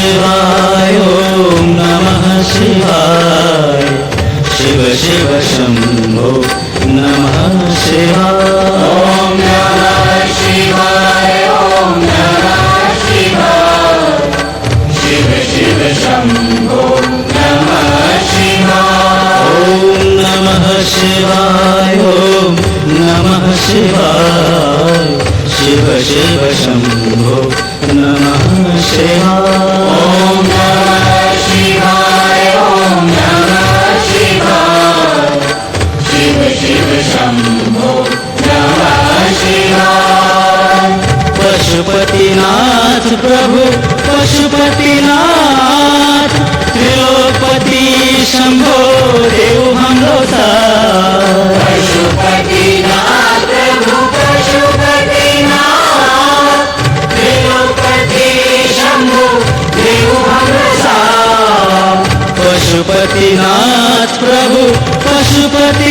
शिवाय ओम नमः शिवाय शिव शिव शंभो नमः शिवाय ओम नमः शिवाय ओम नमः शिवाय शिव शिव शंभो नमः शिवाय ओम नमः शिवाय ओम नमः शिवाय शिव शिव शंभो नमः शिवाय ओम नमः शिवाय ओम नमः शिवाय शिव शिव शंभो नमः शिवाय पशुपतिनाथ प्रभु पशुपतिनाथ त्रिलोकपति शंभो देव हमरो साथ पशुपतिनाथ प्रभु पशुपतिनाथ त्रिलोकपति शंभो देव हमरो साथ पशुपतिनाथ प्रभु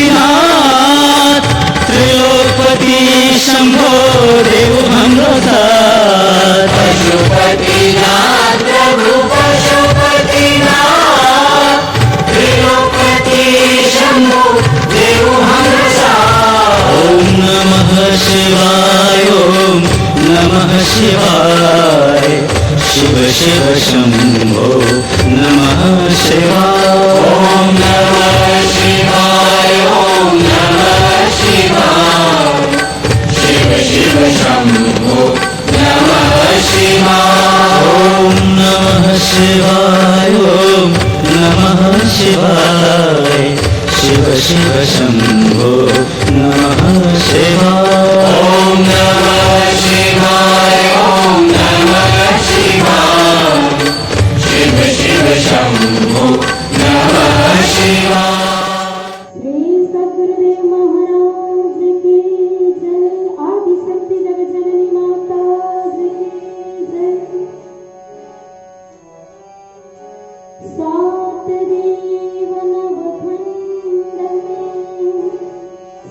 पशुपतिनाथ त्रिलोकपति शंभो देव हमरो साथ पशुपतिनाथ प्रभु पशुपतिनाथ त्रिलोकपति शंभो देव हमरो साथ ओम नमः शिवाय ओम नमः शिवाय शिव शिव शंभो नमः शिवाय ओम नमः शिवाय ओम नमः शिवाय शिव शिव शंभो नमः शिवाय ओम नमः शिवाय ओम नमः शिवाय शिव शिव शंभो नमः शिवाय ओम नमः शिवाय ओम नमः शिवाय शिव शिव शंभो नमः शिवाय। श्री सद्गुरुदेव महाराज की जय। आदि शक्ति जगत जननी माता की जय। सात देव नवखंड में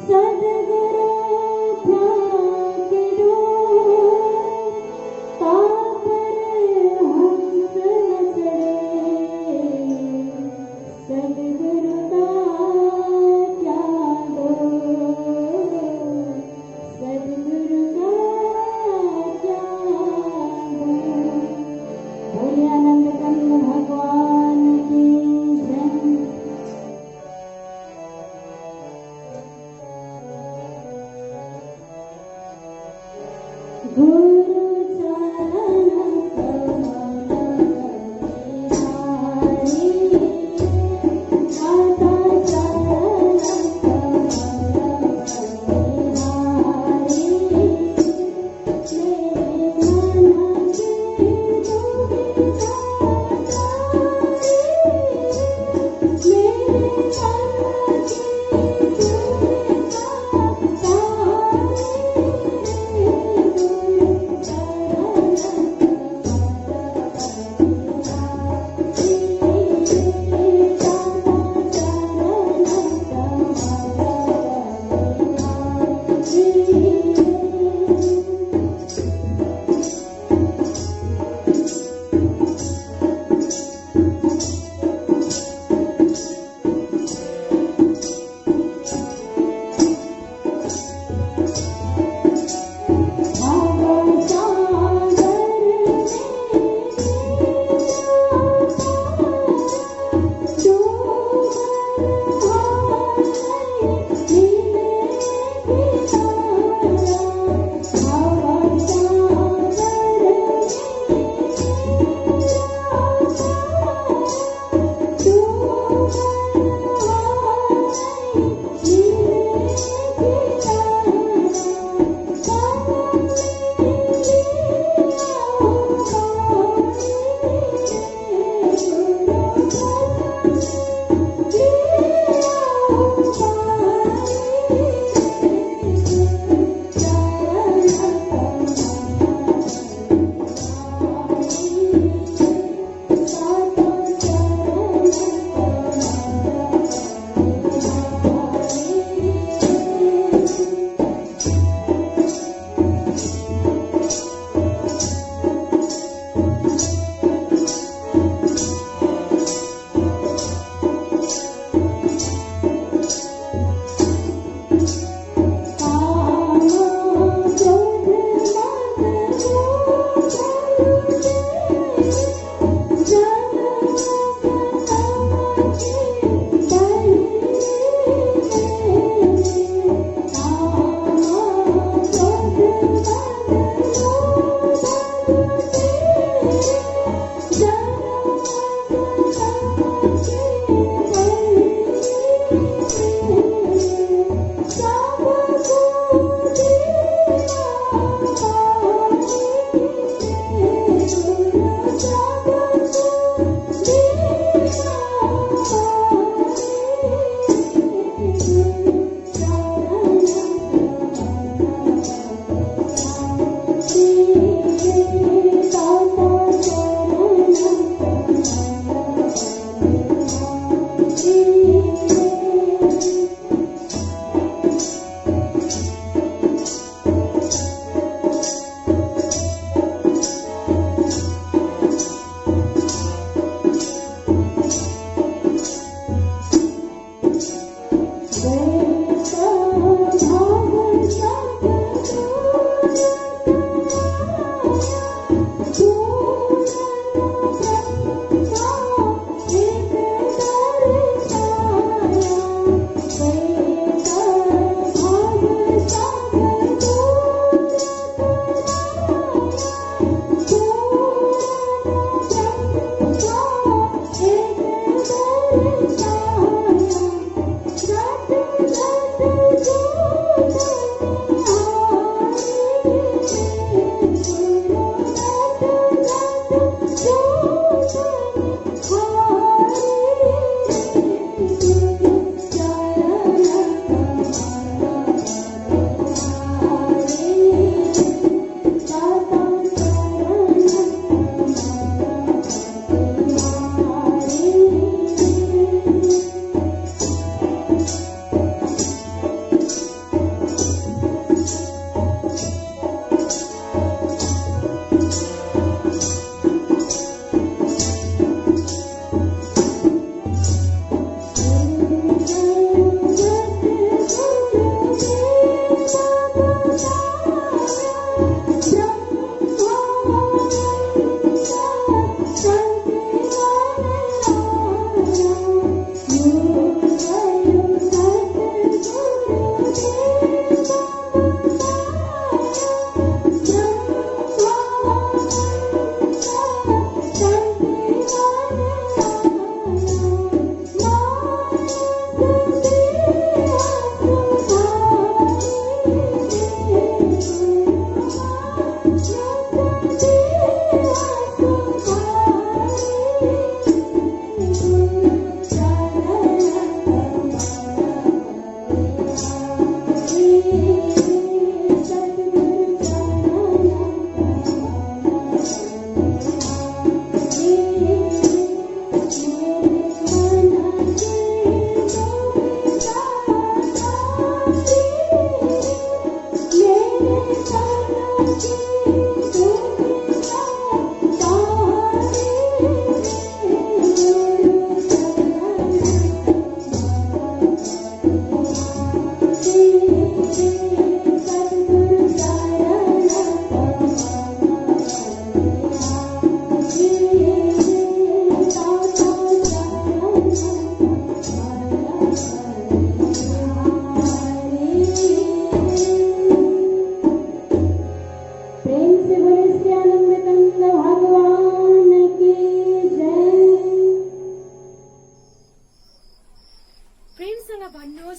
सद्गुरु ध्यान के डोर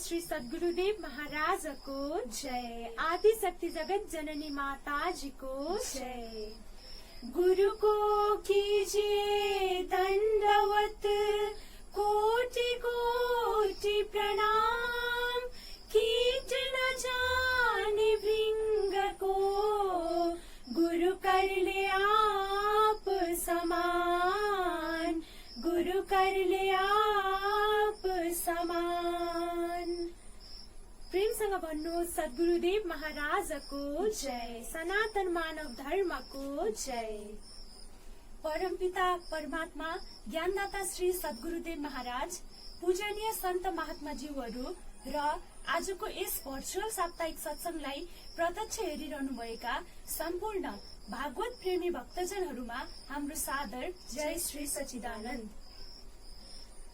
श्री सद्गुरुदेव महाराजको जय। आदि शक्ति जगत जननी माताजी को जय। गुरु को कीजिए दंडवत कोटि कोटि प्रणाम। कीट न जाने भृंग को गुरु कर ले आप समान। गुरु कर ले आप समान। प्रेमसँग भन्नु सद्गुरुदेव महाराजको जय। सनातन मानव धर्मको जय। परमपिता परमात्मा ज्ञानदाता श्री सद्गुरुदेव महाराज, पूजनीय सन्त महात्माज्यूहरू र आजको यस भर्चुअल साप्ताहिक सत्संगलाई प्रत्यक्ष हेरिरहनुभएका सम्पूर्ण भागवत प्रेमी भक्तजनहरूमा हाम्रो सादर जय श्री सच्चिदानन्द।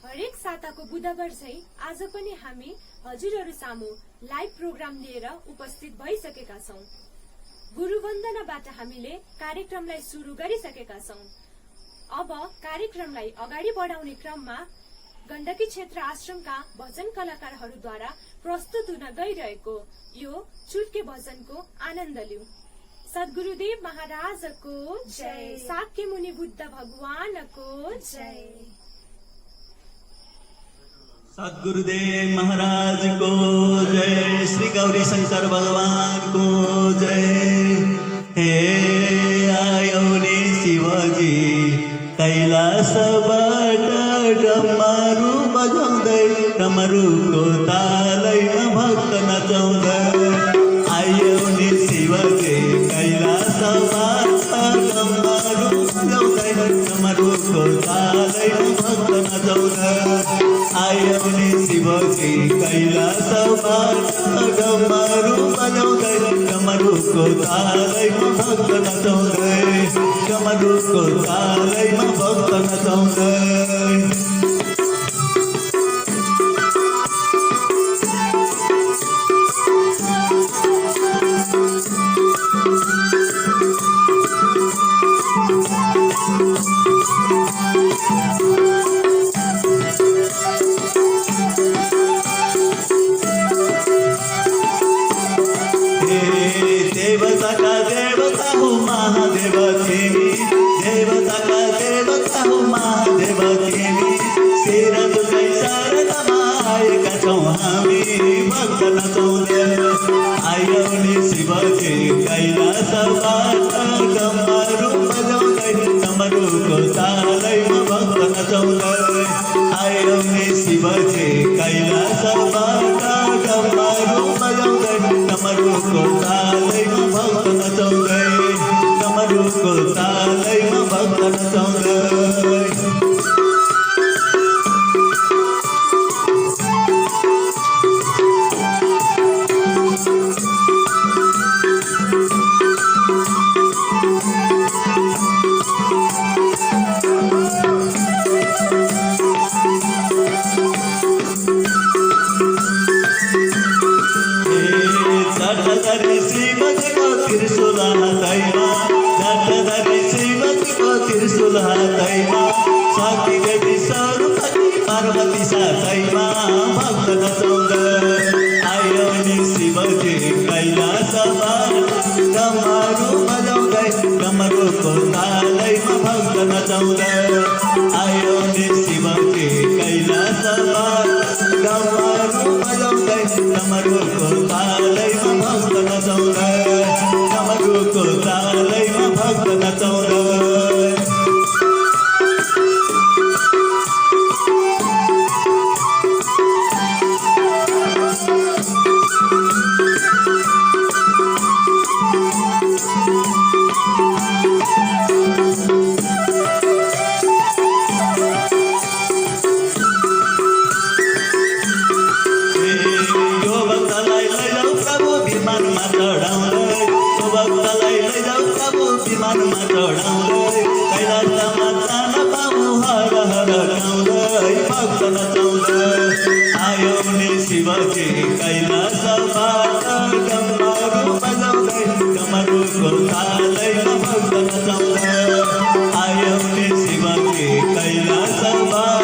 हरेक साताको बुधबार चाहिँ आज पनि हामी हजुरहरू सामु लाइभ प्रोग्राम लिएर उपस्थित भइसकेका छौं। गुरु वन्दनाबाट हामीले कार्यक्रमलाई सुरु गरिसकेका छौं। अब कार्यक्रमलाई अगाडि बढाउने क्रममा गण्डकी क्षेत्र आश्रमका भजन कलाकारहरूद्वारा प्रस्तुत हुन गइरहेको यो चुटके भजनको आनन्द लिऊ। सद्गुरुदेव महाराजको जय, शाक्य मुनि बुद्ध भगवानको जय। सद्गुरुदेव महाराज को जय, श्री गौरी शंकर भगवान को जय। हे आयो नि शिवजी कैलासबाट डमरू बजाउँदै, डमरूको तालैमा भक्त नचाउँदै। आयो नि शिवजी कैलासबाट डमरू बजाउँदै, डमरूको तालैमा भक्त नचाउँदै। आयो नि शिवजी कैलासबाट डमरू बजाउँदै, डमरूको तालैमा भक्त नचाउँदै, डमरूको तालैमा भक्त नचाउँदै। देवताका देवता हो महादेव तिमी, देवताका देवता हो महादेव तिमी। शेर दुखै शरणमा आएका छौँ हामी भक्त नचाउँदै। आयो नि शिवजी कैलासबाट डमरू बजाउँदै, डमरूको तालैमा भक्त नचाउँदै। आयो नि शिवजी कैलासबाट डमरू बजाउँदै, डमरूको तालैमा भक्त नचाउँदै, डमरूको तालैमा भक्त नचाउँदै। जटाधारी शिवजीको त्रिशूल हातैमा, जटाधारी शिवजीको त्रिशूल हातैमा। सती देवी स्वरूपती पार्वती साथैमा भक्त नचाउँदै। आयो नि शिवजी कैलासबाट डमरू बजाउँदै, डमरूको तालैमा भक्त नचाउँदै। आयो नि शिवजी कैलासबाट डमरू बजाउँदै, डमरूको तालैमा भक्त नचाउँदै, डमरूको तालैमा भक्त नचाउँदै। यो भक्तलाई लैजाऊ प्रभु विमानमा चढाउँदै, यो भक्तलाई लैजाऊ प्रभु विमानमा चढाउँदै। कैलासमा जान पाऊँ हर हर गाउँदै भक्त नचाउँदै। आयो नि शिवजी कैलासबाट डमरू बजाउँदै, डमरूको तालैमा भक्त नचाउँदै। आयो नि शिवजी कैलासबाट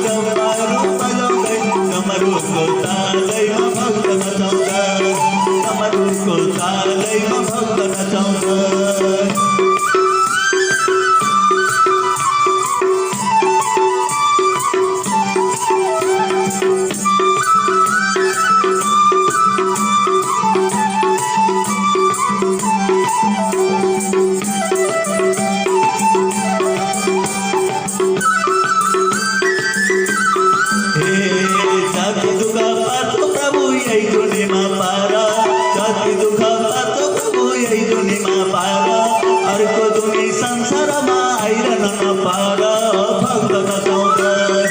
डमरू बजाउँदै, डमरूको तालैमा भक्त नचाउँदै, डमरूको तालैमा भक्त नचाउँदै। जति दुःख पार्छौ प्रभु यही दुनियाँमा पार, जति दुःख पार्छौ प्रभु यही दुनियाँमा पार। अर्को दुनिया संसारमा आइरहन नपार भक्त नचाउँदै।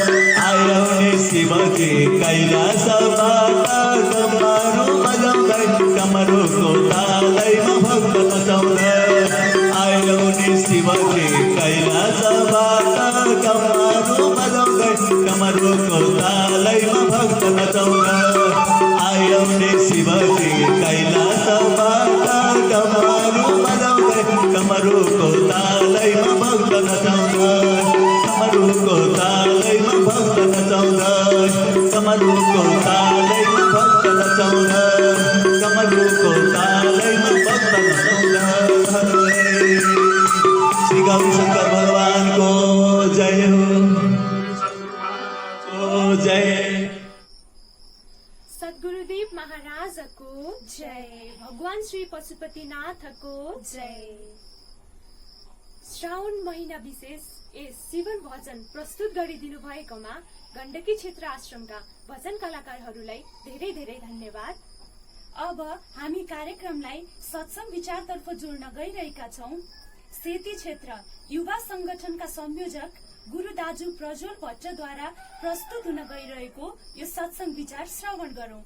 आयो नि शिवजी कैलासबाट डमरू बजाउँदै, डमरूको तालैमा भक्त नचाउँदै। आयो नि शिवजी कैलासबाट डमरू बजाउँदै, डमरूको तालैमा भक्त नचाउँदै। आयो नि शिवजी कैलासबाट डमरू बजाउँदै, डमरुको तालैमा भक्त नचाउँदै डमरुको तालैमा भक्त नचाउँदै डमरुको तालैमा भक्त नचाउँदै डमरुको तालैमा भक्त नचाउँदै श्री गौरी शंकर भगवानको जय हो जय सद्गुरुदेव महाराजको जय। भगवान श्री पशुपतिनाथको जय। श्रावण महिना विशेष शिवन भजन प्रस्तुत गरिदिनु भएकोमा गण्डकी क्षेत्र आश्रमका भजन कलाकारहरूलाई धेरै धेरै धन्यवाद। अब हामी कार्यक्रमलाई सत्संग विचारतर्फ जोड्न गइरहेका छौं। सेती क्षेत्र युवा संगठनका संयोजक गुरु दाजु प्रज्वल भट्टद्वारा प्रस्तुत हुन गइरहेको यो सत्संग विचार श्रवण गरौं।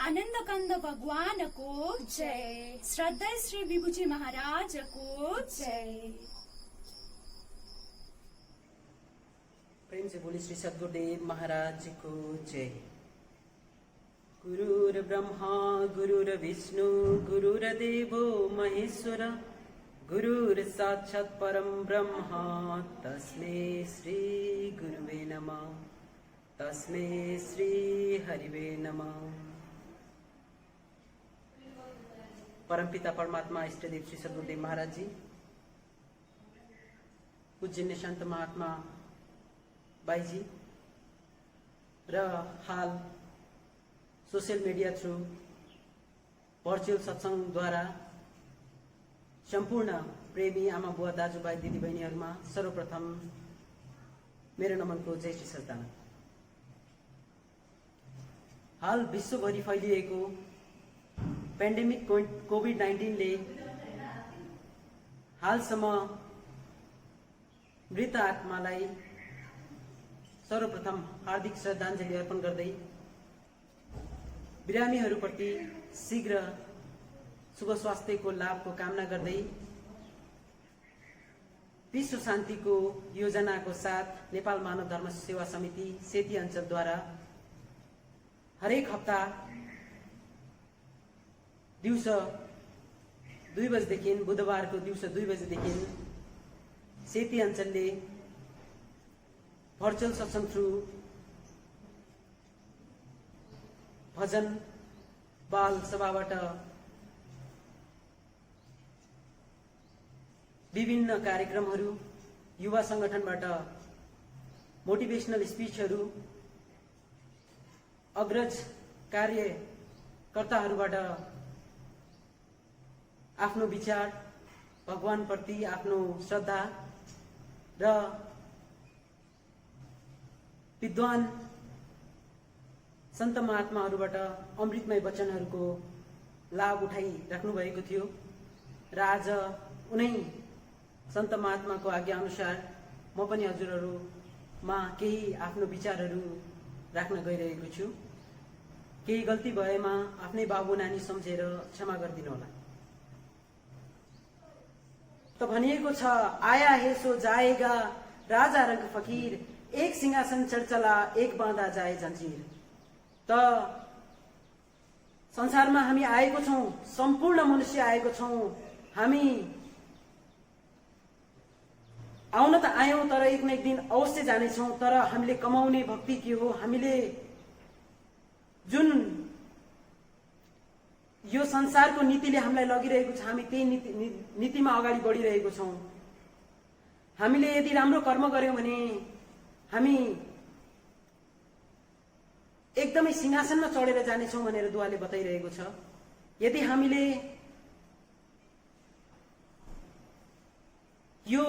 आनन्द कन्द भगवानको जय। श्रद्धेय श्री विभूजी महाराजको जय। प्रेम से बोली श्री सद्गुरुदेव महाराज को जय। गुरुर ब्रह्मा गुरुर विष्णु गुरुर्देवो महेश्वर गुरुर साक्षात् परम ब्रह्म तस्मै श्री गुरुवे नमः तस्मै श्री हरिवे नमः। परमपिता परमात्मा इष्टदेव श्री सद्गुरुदेव महाराज जी, पूज्य संत महात्मा बाईजी र हाल सोशल मीडिया थ्रू भर्चुअल सत्संगद्वारा सम्पूर्ण प्रेमी आमा बुवा दाजुभाइ दिदीबहिनीहरूमा सर्वप्रथम मेरो नमनको जय श्री सन्तान। हाल विश्वभरि फैलिएको पेन्डेमिक कोभिड-19 ले हालसम्म मृत आत्मालाई सर्वप्रथम हार्दिक श्रद्धाञ्जली अर्पण गर्दै बिरामीहरूप्रति शीघ्र शुभ स्वास्थ्यको लाभको कामना गर्दै विश्व शान्तिको योजनाको साथ नेपाल मानव धर्म सेवा समिति सेती अञ्चलद्वारा हरेक हप्ता दिउँसो 2 बजेदेखि बुधबारको दिउँसो 2 बजेदेखि सेती अञ्चलले भर्चुअल सत्संग थ्रू भजन बाल सभाबाट विभिन्न कार्यक्रमहरू, युवा संगठनबाट मोटिभेशनल स्पीचहरू, अग्रज कार्यकर्ताहरूबाट आफ्नो विचार, भगवानप्रति आफ्नो श्रद्धा र विद्वान सन्त महात्माहरूबाट अमृतमय वचनहरूको लाभ उठाइराख्नु भएको थियो र आज उनै सन्त महात्माको आज्ञा अनुसार म पनि हजुरहरूमा केही आफ्नो विचारहरू राख्न गइरहेको छु। केही गल्ती भएमा आफ्नै बाबु नानी सम्झेर क्षमा गरिदिनु होला। त भनिएको छ आया है सो जाएगा राजा रंग फकीर एक सिंहासन चढ चला एक बाँधा जाए जंजीर। त संसारमा हामी आएको छौं, सम्पूर्ण मनुष्य आएको छौं। हामी आउन त आयौं तर एक न एक दिन अवश्य जानेछौं। तर हामीले कमाउने भक्ति के हो, हामीले जुन यो संसारको नीतिले हामीलाई लगिरहेको छ हामी त्यही नीतिमा अगाडि बढिरहेको छौं। हामीले यदि राम्रो कर्म गर्यौं भने हामी एकदमै सिंहासनमा चढेर जानेछौं भनेर दुवाले बताइरहेको छ। यदि हामीले यो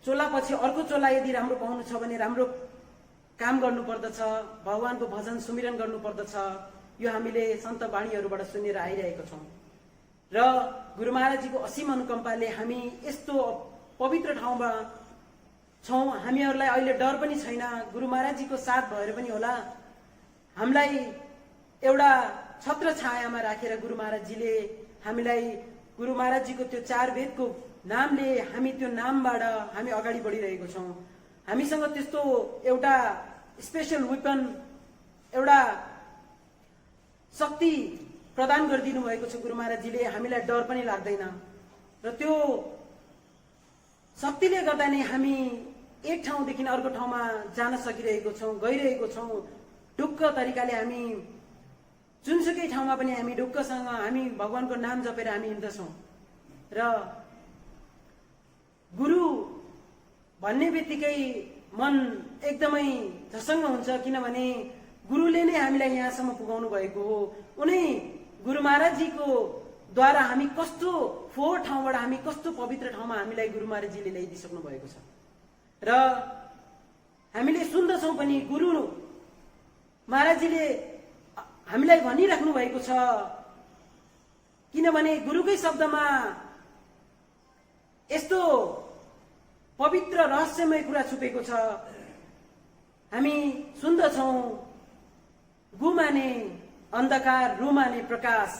चोलापछि अर्को चोला यदि राम्रो पाउनु छ भने राम्रो काम गर्नु पर्दछ, भगवानको भजन सुमिरन गर्नु पर्दछ। यो हामीले सन्त वाणीहरूबाट सुनेर आइरहेको छौं र गुरु महाराजजीको असीम अनुकम्पाले हामी यस्तो पवित्र ठाउँमा छौं। हामीहरूलाई अहिले डर पनि छैन, गुरु महाराजजीको साथ भएर पनि होला। हामीलाई एउटा छत्र छायामा राखेर गुरु महाराजजीले हामीलाई गुरु महाराजजीको त्यो 4 वेदको नामले हामी त्यो नामबाट हामी अगाडि बढिरहेको छौं। हामीसँग त्यस्तो एउटा स्पेशल वेपन, एउटा शक्ति प्रदान गरिदिनु भएको छ गुरु महाराजजीले। हामीलाई डर पनि लाग्दैन र त्यो शक्तिले गर्दा नै हामी एक ठाउँदेखि अर्को ठाउँमा जान सकिरहेको छौँ, गइरहेको छौँ। ढुक्क तरिकाले हामी जुनसुकै ठाउँमा पनि हामी ढुक्कसँग हामी भगवानको नाम जपेर हामी हिँड्दछौँ। र गुरु भन्ने बित्तिकै मन एकदमै झसङ्ग हुन्छ, किनभने गुरुले नै हामीलाई यहाँसम्म पुगाउनु भएको हो। उनै गुरु महाराजजीको द्वारा हामी कस्तो फोहोर ठाउँबाट हामी कस्तो पवित्र ठाउँमा हामीलाई गुरु महाराजजीले ल्याइदिइसक्नु भएको छ। र हामीले सुन्दछौँ पनि गुरु महाराजजीले हामीलाई भनिराख्नु भएको छ, किनभने गुरुकै शब्दमा यस्तो पवित्र रहस्यमय कुरा छुपेको छ। हामी सुन्दछौँ, गु माने अन्धकार, रु माने प्रकाश।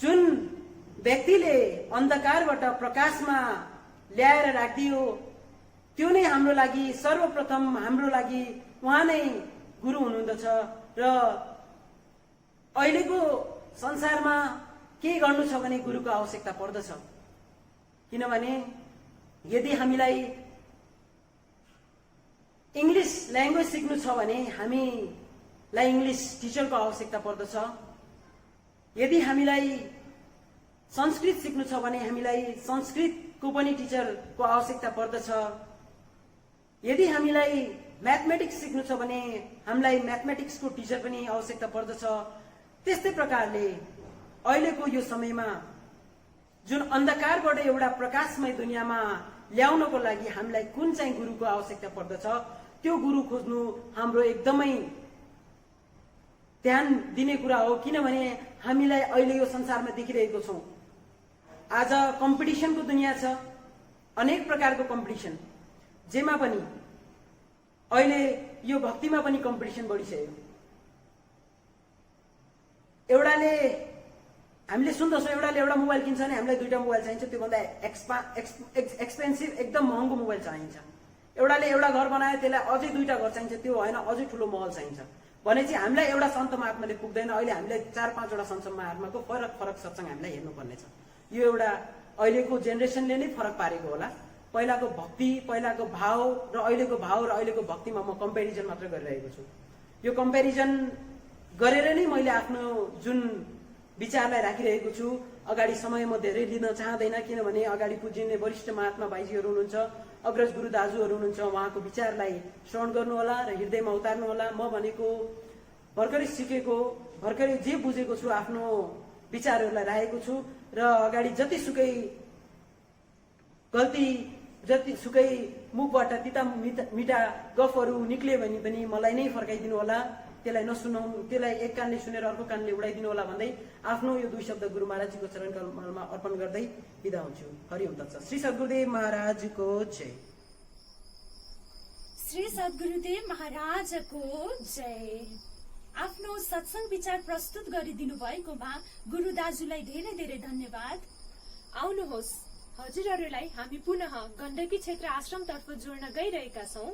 जुन व्यक्तिले अन्धकारबाट प्रकाशमा ल्याएर राखिदियो त्यो नै हाम्रो लागि सर्वप्रथम, हाम्रो लागि उहाँ नै गुरु हुनुहुँदछ। र अहिलेको संसारमा के गर्नु छ भने गुरुको आवश्यकता पर्दछ, किनभने यदि हामीलाई इङ्ग्लिस ल्याङ्ग्वेज सिक्नु छ भने हामीलाई इङ्ग्लिस टिचरको आवश्यकता पर्दछ। यदि हामीलाई संस्कृत सिक्नु छ भने हामीलाई संस्कृतको पनि टिचरको आवश्यकता पर्दछ। यदि हामीलाई म्याथमेटिक्स सिक्नु छ भने हामीलाई म्याथमेटिक्सको टिचर पनि आवश्यकता पर्दछ। त्यस्तै प्रकारले अहिलेको यो समयमा जुन अन्धकारबाट एउटा प्रकाशमय दुनियाँमा ल्याउनको लागि हामीलाई कुन चाहिँ गुरुको आवश्यकता पर्दछ, त्यो गुरु खोज्नु हाम्रो एकदमै ध्यान दिने कुरा हो। किनभने हामीलाई अहिले यो संसारमा देखिरहेको छौँ, आज कम्पिटिसनको दुनियाँ छ, अनेक प्रकारको कम्पिटिसन, जेमा पनि अहिले यो भक्तिमा पनि कम्पिटिसन बढिसक्यो। एउटाले हामीले सुन्दछौँ, एउटाले एउटा मोबाइल किन्छ भने हामीलाई दुईटा मोबाइल चाहिन्छ, त्योभन्दा एक्सपेन्सिभ एकदम महँगो मोबाइल चाहिन्छ। एउटाले एउटा घर बनायो, त्यसलाई अझै दुईटा घर चाहिन्छ, त्यो होइन अझै ठुलो महल चाहिन्छ। भनेपछि हामीलाई एउटा सन्त महात्माले पुग्दैन, अहिले हामीलाई 4-5वटा सन्त महात्माको फरक फरक सत्संग हामीलाई हेर्नुपर्नेछ। यो एउटा अहिलेको जेनेरेसनले नै फरक पारेको होला। पहिलाको भक्ति, पहिलाको भाव र अहिलेको भाव र अहिलेको भक्तिमा म कम्पेरिजन मात्र गरिरहेको छु। यो कम्पेरिजन गरेर नै मैले आफ्नो जुन विचारलाई राखिरहेको छु। अगाडि समय म धेरै लिन चाहँदैन, किनभने अगाडि पुजिने वरिष्ठ महात्मा भाइजीहरू हुनुहुन्छ, अग्रज गुरु दाजुहरू हुनुहुन्छ, उहाँको विचारलाई श्रवण गर्नुहोला र हृदयमा उतार्नुहोला। म भनेको भर्खरै सिकेको, भर्खरै जे बुझेको छु आफ्नो विचारहरूलाई राखेको छु। र अगाडि जतिसुकै गल्ती, जतिसुकै मुखबाट तिता मिठा गफहरू निक्ल्यो भने पनि मलाई नै फर्काइदिनु होला, त्यसलाई नसुनाउनु, त्यसलाई एक कानले सुनेर अर्को कानले उडाइदिनु होला भन्दै आफ्नो यो 2 शब्द गुरु महाराजजीको चरण कमलमा अर्पण गर्दै बिदा हुन्छु। हरिओम तत्सत। श्री सद्गुरुदेव महाराजको जय। श्री सद्गुरुदेव महाराजको जय। आफ्नो सत्संग विचार प्रस्तुत गरिदिनु भएकोमा गुरु दाजुलाई धेरै धेरै धन्यवाद। आउनुहोस्, हजुरहरूलाई हामी पुनः गण्डकी क्षेत्र आश्रमतर्फ जोड्न गइरहेका छौँ।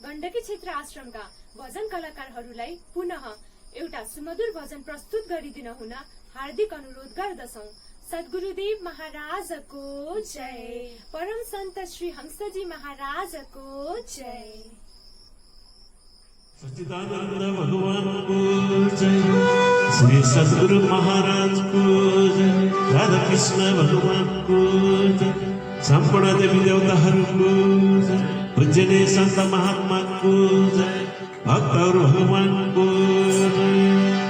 गण्डकी क्षेत्र आश्रमका भजन कलाकारहरूलाई पुनः एउटा सुमधुर भजन प्रस्तुत गरिदिन हुन हार्दिक अनुरोध गर्दछौँ। सद्गुरुदेव महाराजको जय। परम संत श्री हंसजी महाराजको जय। सच्चिदानंद भगवान को जय। श्री सद्गुरु महाराज को जय। राधा कृष्ण भगवान को जय। संपूर्ण देवी देवताहरूको जय। पूज्यने संत महात्मा को जय। भक्तहरू भगवानको जय।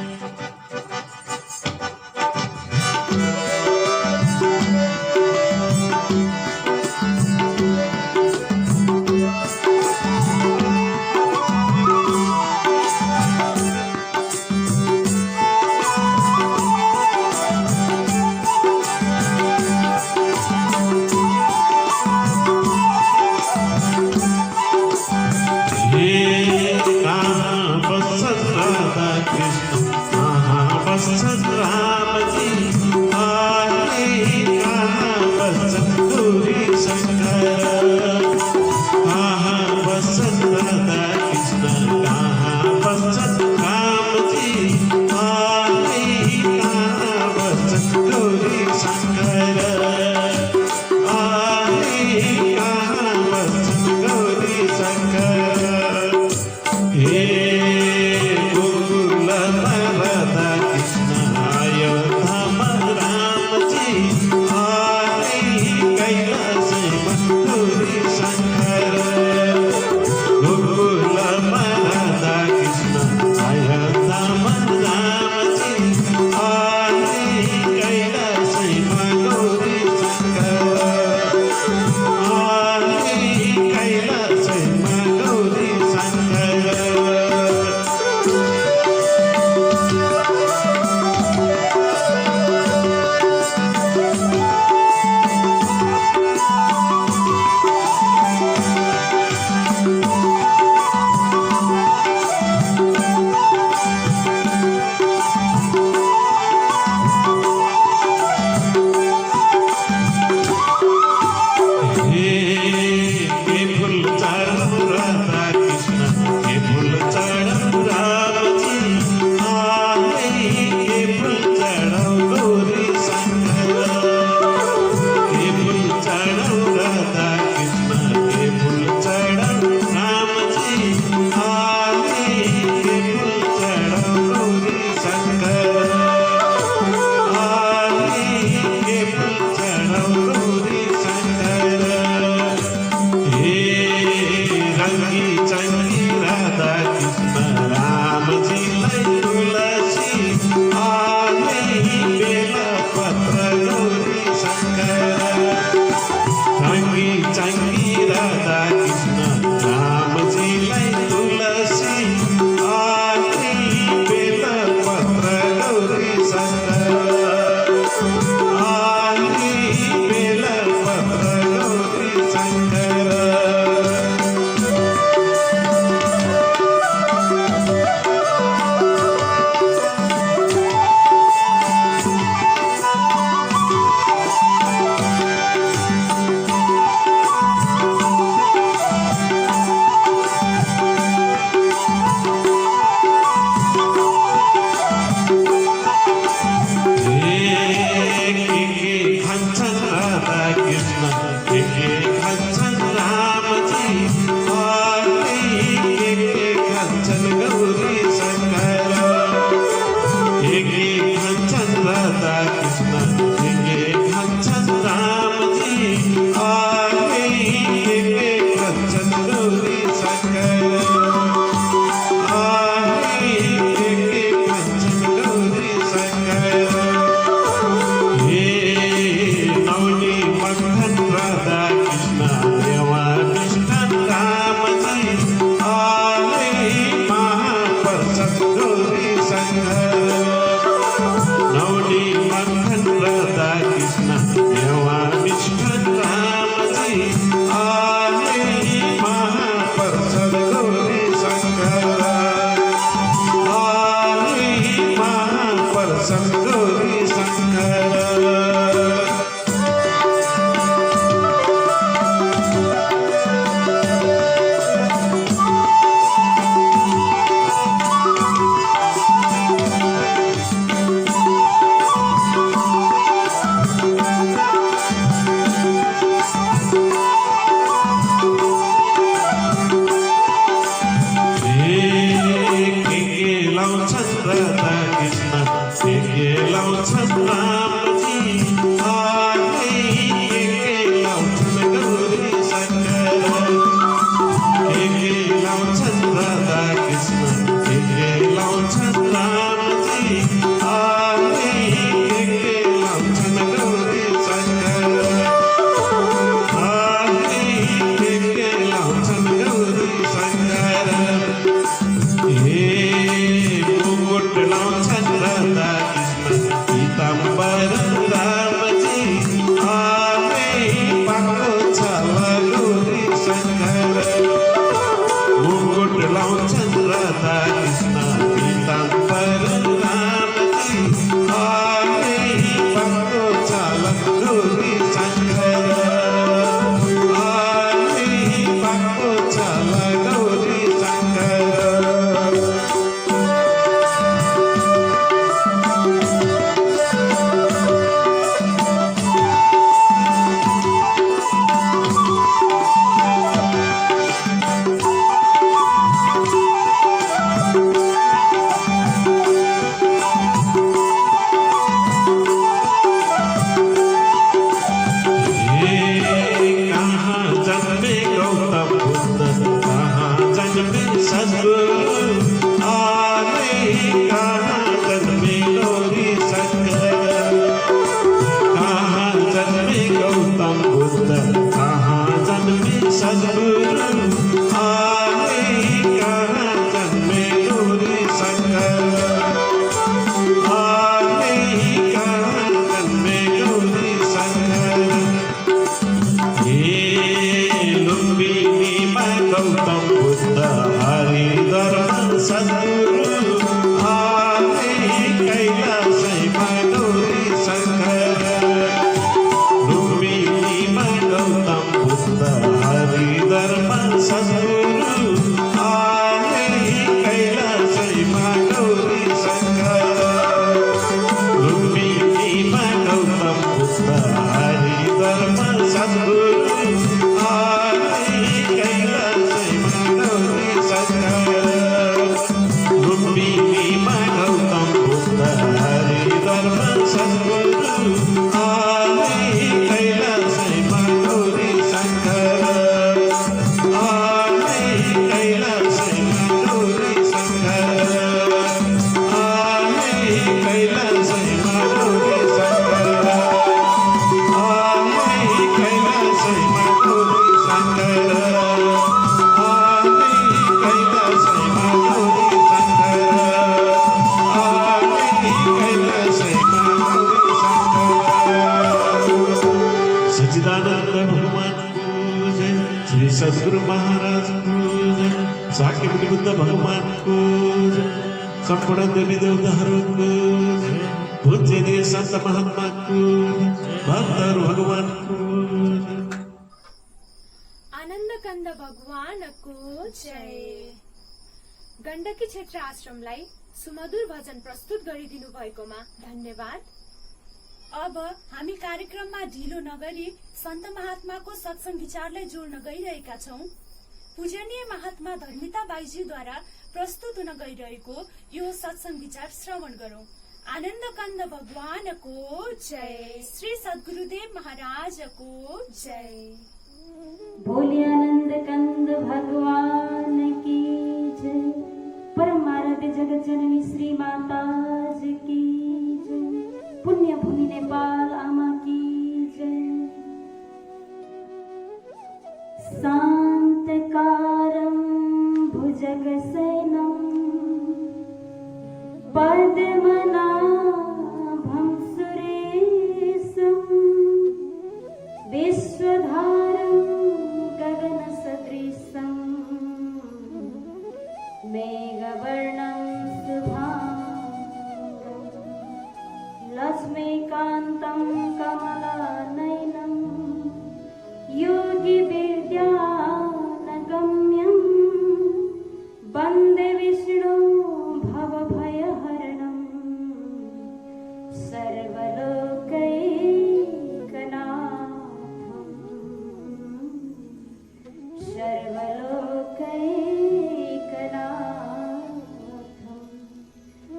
शङ्कर सच्चिदानंद भगवान को जय श्री सद्गुरु महाराज को जय, साके मुनि बुद्ध भगवान को जय, संपूर्ण देवी देवताहरूको जय, पूजनीय संत महात्मा को जय, भक्तहरू भगवानको जय। आनन्द कन्द भगवानको जय। गण्डकी क्षेत्र आश्रमलाई सुमधुर भजन प्रस्तुत गरिदिनु भएकोमा धन्यवाद। अब हामी कार्यक्रममा ढिलो नगरी सन्त महात्माको सत्संग विचारलाई जोड्न गइरहेका छौं। पूजनीय महात्मा धर्मिता बाईजीद्वारा प्रस्तुत हुन गइरहेको यो सत्संग विचार श्रवण गरौं। आनन्द कन्द भगवानको जय। श्री सद्गुरुदेव महाराजको जय। बोले आनंद कंद भगवान की जय। परम आराध्य जगत जननी श्री माता जी की जय। पुण्य भूमि नेपाल आमा की जय। शांतकारं भुजगशयनं पद्मनाभं सुरेशं विश्वधारं गगनसदृशं मेघवर्णं शुभांगं लक्ष्मीकान्तं कमलानयनं योगिविद्यानगम्यं वन्दे विष्णु भवभयहरणं सर्वलोकैकनाथम्।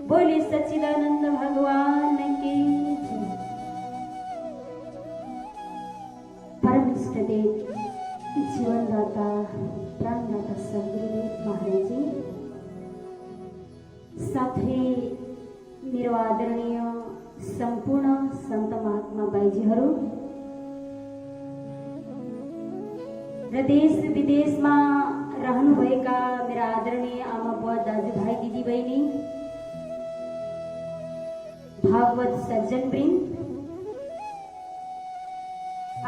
बोले सच्चिदानंद भगवान की जय। परम इष्ट देव जीवनदाता प्राणदाता सद्गुरुदेव महाराज जी, साथै मेरो आदरणीय सम्पूर्ण सन्त महात्मा बाईजीहरू र देश विदेशमा रहनुभएका मेरा आदरणीय आमा बुवा दाजुभाइ दिदीबहिनी, भागवत सज्जनवृन्द,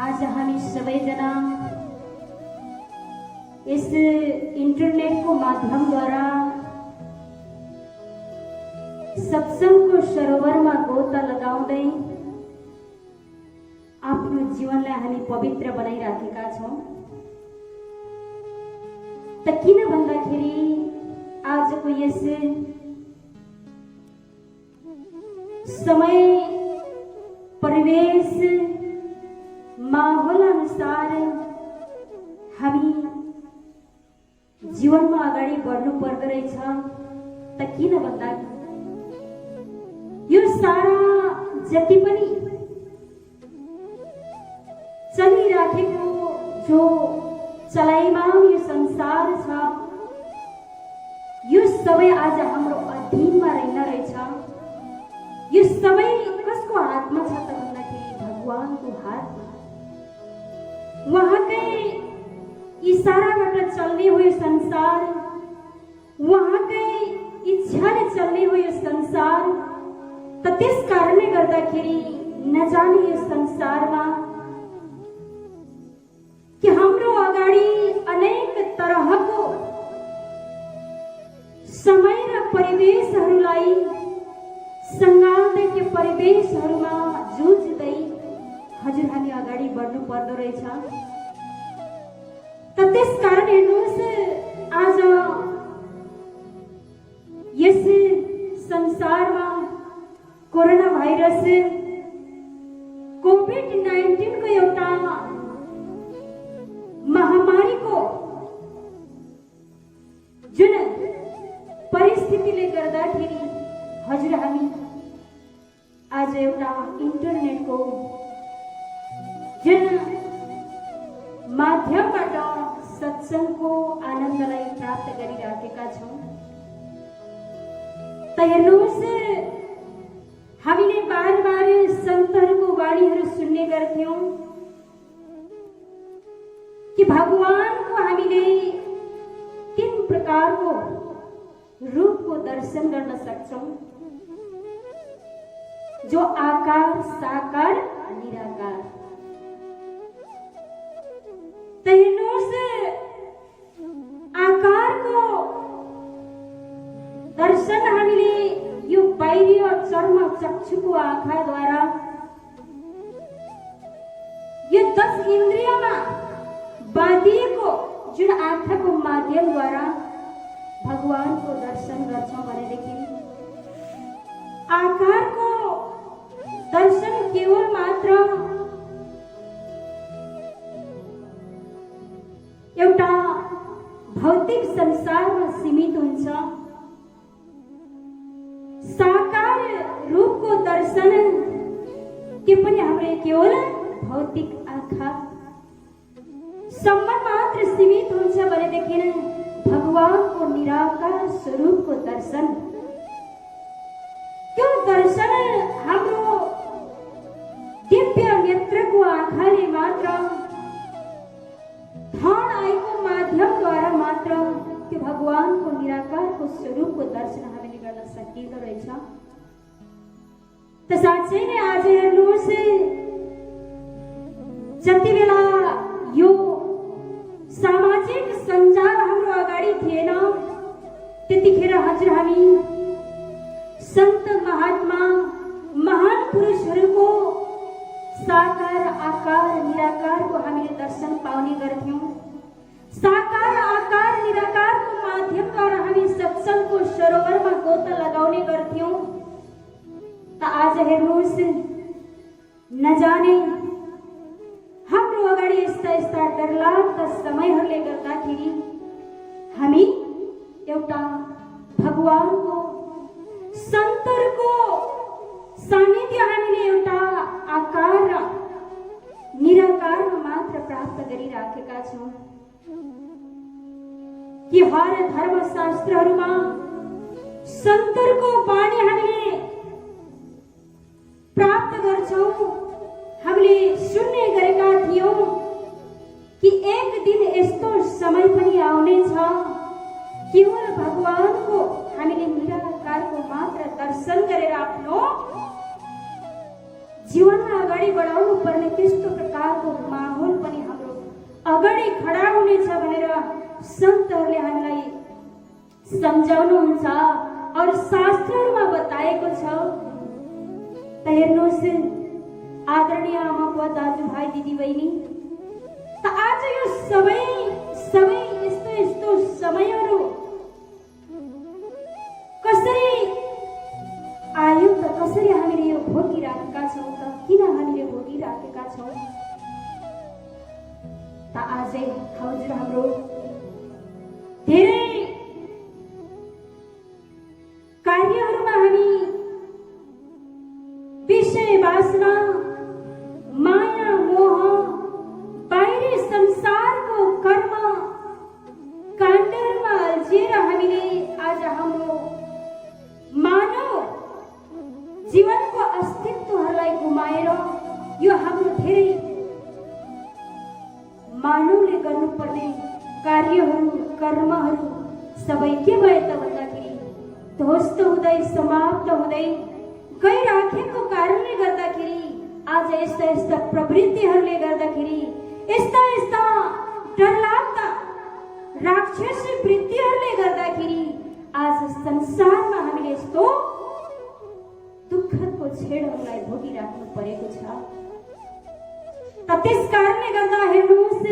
आज हामी सबैजना यस इन्टरनेटको माध्यमद्वारा सत्संगको सरोवरमा गोता लगाउँदै आफ्नो जीवनलाई हामी पवित्र बनाइराखेका छौं। त किन भन्दाखेरि आजको यस समय परिवेश माहौल अनुसार हामी जीवनमा अगाडि बढ्नु पर्दो रहेछ। त किन भन्दा यो सारा जति पनि चलिराखेको जो चलाइमान यो संसार छ, यो सबै आज हाम्रो अधीनमा रहेन रहेछ। यो सबै कसको हातमा छ त भन्दाखेरि भगवानको हातमा। उहाँकै इशाराबाट चल्ने हो यो संसार, उहाँकै इच्छाले चल्ने हो यो संसार। त त्यस कारणले गर्दाखेरि नजाने यो संसारमा कि हाम्रो अगाडि अनेक तरहको समय र परिवेशहरूलाई सङ्घाल्दै त्यो परिवेशहरूमा जुझ्दै हजुर हामी अगाडि बढ्नु पर्दो रहेछ। त त्यस कारण हेर्नुहोस्, आज यस संसारमा कोरोना भाइरस कोभिड-19 को एउटा महामारीको जुन परिस्थितिले गर्दाखेरि हजुर हामी आज एउटा इन्टरनेटको जुन माध्यमबाट सत्संगको आनन्दलाई प्राप्त गरिराखेका छौं। त हेर्नुहोस्, हामीले बार बार सन्तहरूको वाणीहरू सुन्ने गर्थ्यौं कि भगवानको हामीले 3 प्रकारको रूपको दर्शन गर्न सक्छौं, जो आकार, साकार, निराकार। त हेर्नुहोस्, दर्शन हामीले यो बाहिरी चर्म चक्षुको आँखाद्वारा यो 10 इन्द्रियमा बाँधिएको जुन आँखाको माध्यमद्वारा भगवानको दर्शन गर्छौँ भनेदेखि आकारको दर्शन केवल मात्र एउटा भौतिक संसारमा सीमित हुन्छ। साकार रूपको दर्शन के पनि हाम्रो केवल भौतिक आँखा सम्म मात्र सीमित हुन्छ भनेदेखि भगवानको निराकार स्वरूपको दर्शन, त्यो दर्शन हाम्रो दिव्य नेत्रको आँखाले मात्र थर्ड आईको माध्यमद्वारा मात्र त्यो भगवानको निराकारको स्वरूपको दर्शन हामीले गर्न सकिँदो रहेछ। त साँच्चै नै आज हेर्नुहोस्, जति बेला यो सामाजिक सञ्जाल हाम्रो अगाडि थिएन त्यतिखेर हजुर हामी सन्त महात्मा महान पुरुषहरूको साकार आकार निराकारको हामीले दर्शन पाउने गर्थ्यौं। साकार आकार निराकारको माध्यमद्वारा हामी सत्सङ्गको सरोवरमा गोता लगाउने गर्थ्यौं। त आज हेर्नुहोस्, नजाने हाम्रो अगाडि यस्ता डरलाग्दा समयहरूले गर्दाखेरि हामी एउटा भगवानको सन्तरको सानिध्य हामीले एउटा आकार र निराकारमा मात्र प्राप्त गरिराखेका छौँ। कि हर धर्मशास्त्रहरूमा सन्तरको वाणी हामीले प्राप्त गर्छौँ। हामीले सुन्ने गरेका थियौँ कि एक दिन यस्तो समय पनि आउनेछ केवल भगवानको हामीले निराकारको मात्र दर्शन गरेर आफ्नो जीवनमा अगाडि बढाउनु पर्ने त्यस्तो प्रकारको माहौल पनि हाम्रो अगाडि खडा हुनेछ भनेर सन्तहरूले हामीलाई सम्झाउनुहुन्छ और शास्त्रहरूमा बताएको छ। त हेर्नुहोस् आदरणीय आमाबुवा दाजुभाइ दिदीबहिनी, त आज यो सबै यस्तो समयहरू कसरी आयो त कसरी हामीले यो भोगिराखेका छौँ त किन हामीले भोगिराखेका छौँ त आजै हजुर हाम्रो धेरै कार्यहरूमा हामी विषय वासना माया मोह बाहिरी संसारको कर्म काण्डहरूमा अल्झिएर हामीले आज हाम्रो मानव जीवनको अस्तित्वहरूलाई गुमाएर यो हाम्रो धेरै मानवले गर्नुपर्ने कार्यहरू कर्महरू सबै के भए त भन्दाखेरि ध्वस्त हुँदै समाप्त हुँदै गइराखेको कारणले गर्दाखेरि आज यस्ता प्रवृत्तिहरूले गर्दाखेरि यस्ता डरलाग्दा राक्षसी वृत्तिहरूले गर्दाखेरि आज संसारमा हामीले यस्तो दुःखको छेडहरूलाई भोगिराख्नु परेको छ। त त्यस कारणले गर्दा हेर्नुहोस्,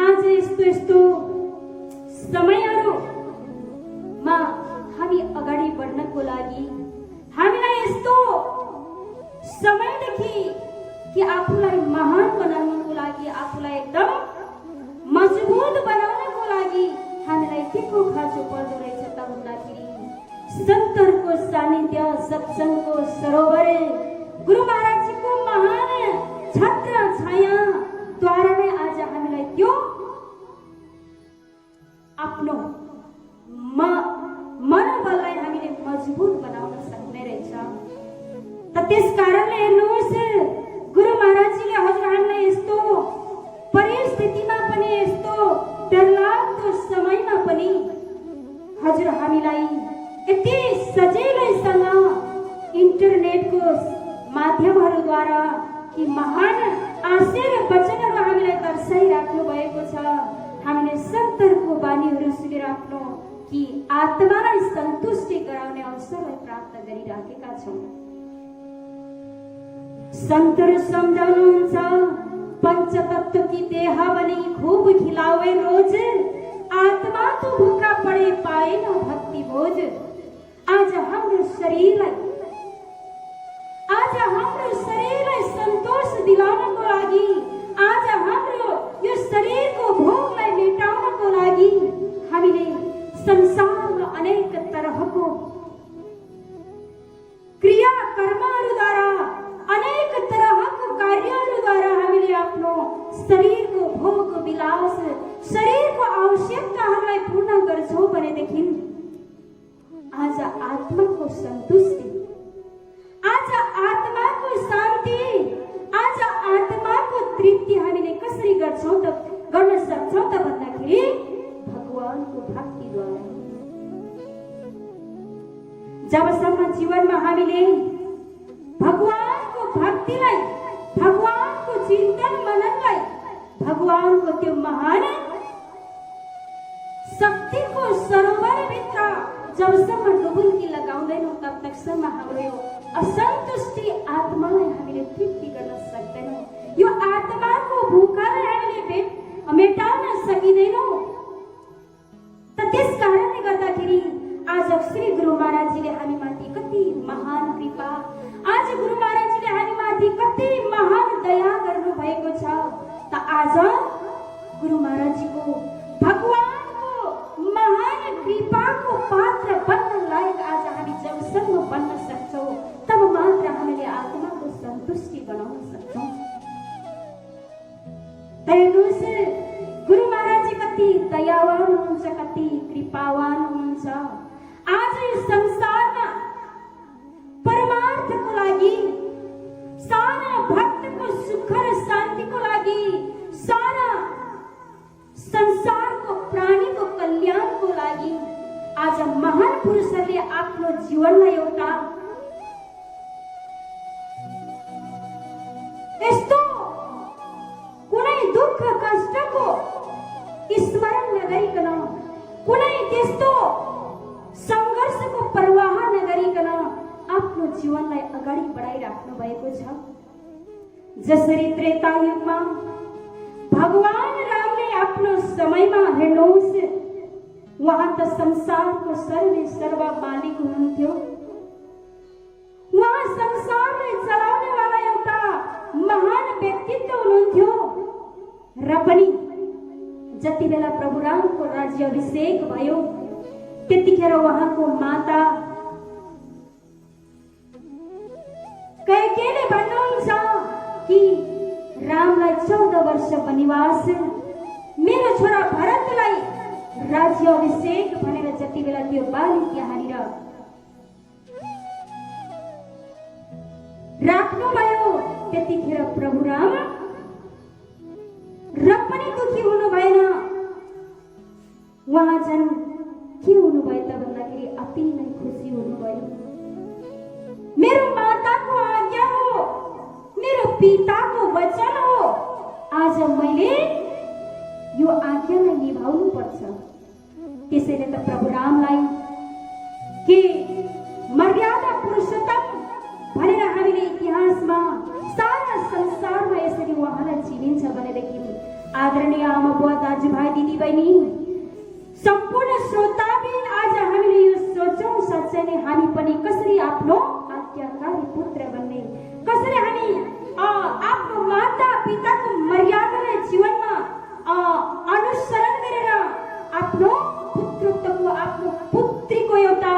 आज यस्तो समयहरूमा हामी अगाडि बढ्नको लागि हामीलाई यस्तो समयदेखि कि आफूलाई महान बनाउनको लागि, आफूलाई एकदम मजबुत बनाउनको लागि हामीलाई के को खाँचो पर्दो रहेछ त भन्दाखेरि सन्तरको सानिध्य, सत्सङ्गको सरोवर, गुरु महाराजजीको महान छत्र छायाद्वारा नै आज हामीलाई त्यो आफ्नो मनोबललाई हामीले मजबुत बनाउन सक्ने रहेछ। त त्यस कारणले हेर्नुहोस्, गुरु महाराजजीले हजुर हामीलाई यस्तो परिस्थितिमा पनि, यस्तो डरलाग्दो समयमा पनि हजुर हामीलाई यति सजिलैसँग इन्टरनेटको माध्यमहरूद्वारा कि महान आशय र वचनहरू हामीलाई दर्शाइराख्नु भएको छ। हामीले सन्तरको बानीहरू सुनेर आफ्नो कि आत्मालाई सन्तुष्टि गराउने अवसरलाई प्राप्त गरिराखेका छौँ। सन्तहरू सम्झाउनुहुन्छ पंचतत्व की देह बनी खूब खिलावे रोज, आत्मा तो भूखा पड़े पाए न भक्ति भोज। आज हाम्रो शरीरलाई सन्तोष दिलाउनको लागि, आज हाम्रो यो शरीरको भोगलाई मेटाउनको लागि हामीले संसारमा अनेक तरहको क्रिया कर्महरूद्वारा, अनेक तरहको कार्यहरूद्वारा हामीले आफ्नो शरीरको भोग विलास, शरीरको आवश्यकताहरूलाई पूर्ण गर्छौँ भनेदेखि आज आत्माको सन्तुष्टि, आज आत्माको शान्ति, आज आत्माको तृप्ति हामीले कसरी गर्न सक्छौँ त भन्दाखेरि भगवानको भक्तिद्वारा। जबसम्म जीवनमा हामीले भगवानको भक्तिलाई, भगवानको चिन्तन मननलाई, भगवानको त्यो महान शक्तिको सरोवरभित्र जबसम्म डुबुल्की लगाउँदैनौँ तब तकसम्म हाम्रो यो असन्तुष्टि आत्मालाई हामीले तृप्ति गर्न सक्दैनौँ। यो आत्माको भूखालाई हामीले मेटाउन सकिँदैनौँ। त त्यस कारणले गर्दाखेरि आज श्री गुरु महाराजजीले हामीमाथि कति महान कृपा, आज गुरु महाराजजीले हामीमाथि कति महान दया गर्नु भएको छ। त आज गुरु महाराजजीको भगवानको महान कृपाको पात्र बन्न लायक आज हामी जबसम्म बन्न सक्छौँ तब मात्र हामीले आत्माको सन्तुष्टि बनाउन सक्छौँ। हेर्नुहोस्, गुरु महाराजजी कति दयावान हुनुहुन्छ, कति कृपावान हुनुहुन्छ। आज यो संसारमा परमार्थको लागि, सारा भक्तको सुख र शान्तिको लागि, सारा संसारको प्राणीको कल्याणको लागि आज महान पुरुषहरूले आफ्नो जीवनलाई एउटा यस्तो कुनै दुःख कष्टको स्मरण नगरिकन, कुनै त्यस्तो संघर्षको प्रवाह नगरिकन आफ्नो जीवनलाई अगाडि बढाइराख्नु भएको छ। जसरी त्रेता युगमा भगवान रामले आफ्नो समयमा, हेर्नुहोस्, उहाँ त संसारको सर्वे सर्व मालिक हुनुहुन्थ्यो, उहाँ संसारलाई चलाउनेवाला एउटा महान व्यक्तित्व हुनुहुन्थ्यो। र पनि जति बेला प्रभु रामको राज्य अभिषेक भयो त्यतिखेर उहाँको माता कैकेयीले भन्नुहुन्छ कि रामलाई 14 वर्ष वनवास, मेरो छोरा भरतलाई राज्य अभिषेक भनेर जति बेला त्यो बालिक यहाँनिर राख्नुभयो त्यतिखेर प्रभु राम र पनि दुखी हुनु भएन। उहाँ झन् के हुनुभयो त भन्दाखेरि अति नै खुसी हुनुभयो। मेरो माताको आज्ञा हो, मेरो पिताको वचन हो, आज मैले यो आज्ञालाई निभाउनु पर्छ। त्यसैले त प्रभु रामलाई के मर्यादा पुरुषोत्तम भनेर हामीले इतिहासमा, सारा संसारमा यसरी उहाँलाई चिनिन्छ भनेदेखि आदरणीय आमा बुवा, दाजुभाइ, दिदीबहिनी, सम्पूर्ण श्रोताबिन, आज हामीले यो सोचौँ साँच्चै नै हामी पनि कसरी आफ्नो आज्ञाकारी पुत्र बन्ने, कसरी हामी आफ्नो माता पिताको मर्यादालाई जीवनमा अनुसरण गरेर आफ्नो पुत्रत्वको, आफ्नो पुत्रीको एउटा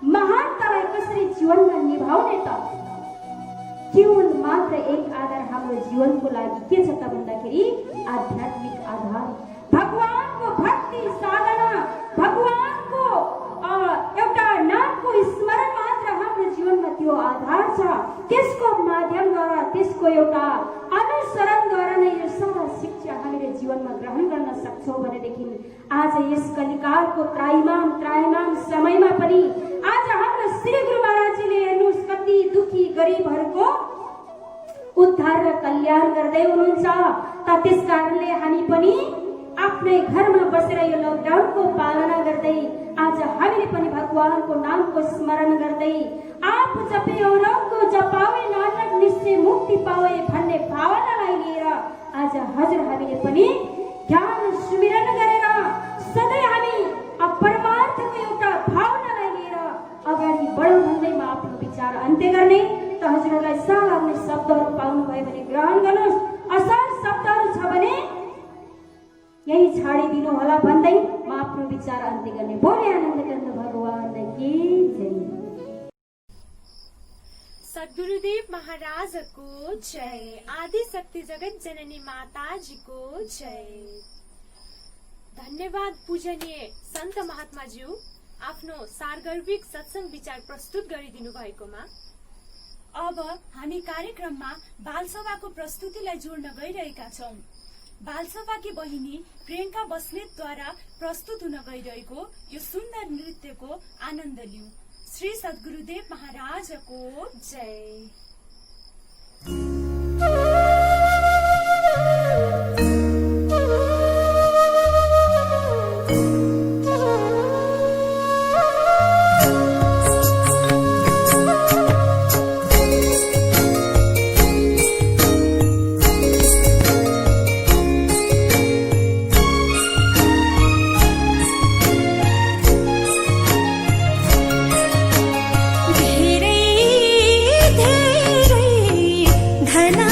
महानतालाई कसरी जीवनमा निभाउने त। केवल मात्र एक आधार हाम्रो जीवनको लागि के छ त भन्दाखेरि आध्यात्मिक आधार, भगवानको भक्ति साधना, भगवानको एउटा नामको स्मरण मात्र हाम्रो जीवनमा त्यो आधार छ। त्यसको माध्यमद्वारा, त्यसको एउटा अनुसरणद्वारा नै यो सारा शिक्षा हामीले जीवनमा ग्रहण गर्न सक्छौँ भनेदेखि आज यस कलिकालको त्रायमाम समयमा पनि आज हाम्रो श्री गुरु महाराजजीले हेर्नुहोस् कति दुखी गरिबहरूको उद्धार र कल्याण गर्दै हुनुहुन्छ। त त्यस कारणले हामी पनि आफ्नै घरमा बसेर यो लकडाउनको पालना गर्दै आज हामीले पनि भगवानको नामको स्मरण गर्दै आफू जपे औरको जपावे नानक निश्चय मुक्ति पावे भन्ने भावनालाई लिएर आज हजुर हामीले पनि ज्ञान सुमिरन गरेर सधैँ हामी परमार्थको एउटा भावनालाई लिएर अगाडि बढौँ भन्दै म आफ्नो विचार अन्त्य गर्ने। त हजुरहरूलाई सह लाग्ने शब्दहरू पाउनुभयो भने ग्रहण गर्नुहोस्, असल शब्दहरू छ भने यही छाडिदिनु होला भन्दै म आफ्नो विचार अन्त्य गर्ने। बोले आनन्द कंद भगवान की जय। सद्गुरुदेव महाराजको जय। आदि शक्ति जगत जननी माताजीको जय। धन्यवाद पूजनीय सन्त महात्माज्यू आफ्नो सार्गर्भिक सत्संग विचार प्रस्तुत गरिदिनु भएकोमा। अब हामी कार्यक्रममा बालसभाको प्रस्तुतिलाई जोड्न गइरहेका छौं। बालसभाकी बहिनी प्रियंका बस्नेतद्वारा प्रस्तुत हुन गइरहेको यो सुन्दर नृत्यको आनन्द लिऊ। श्री सद्गुरुदेव महाराजको जय। धेरै धेरै धना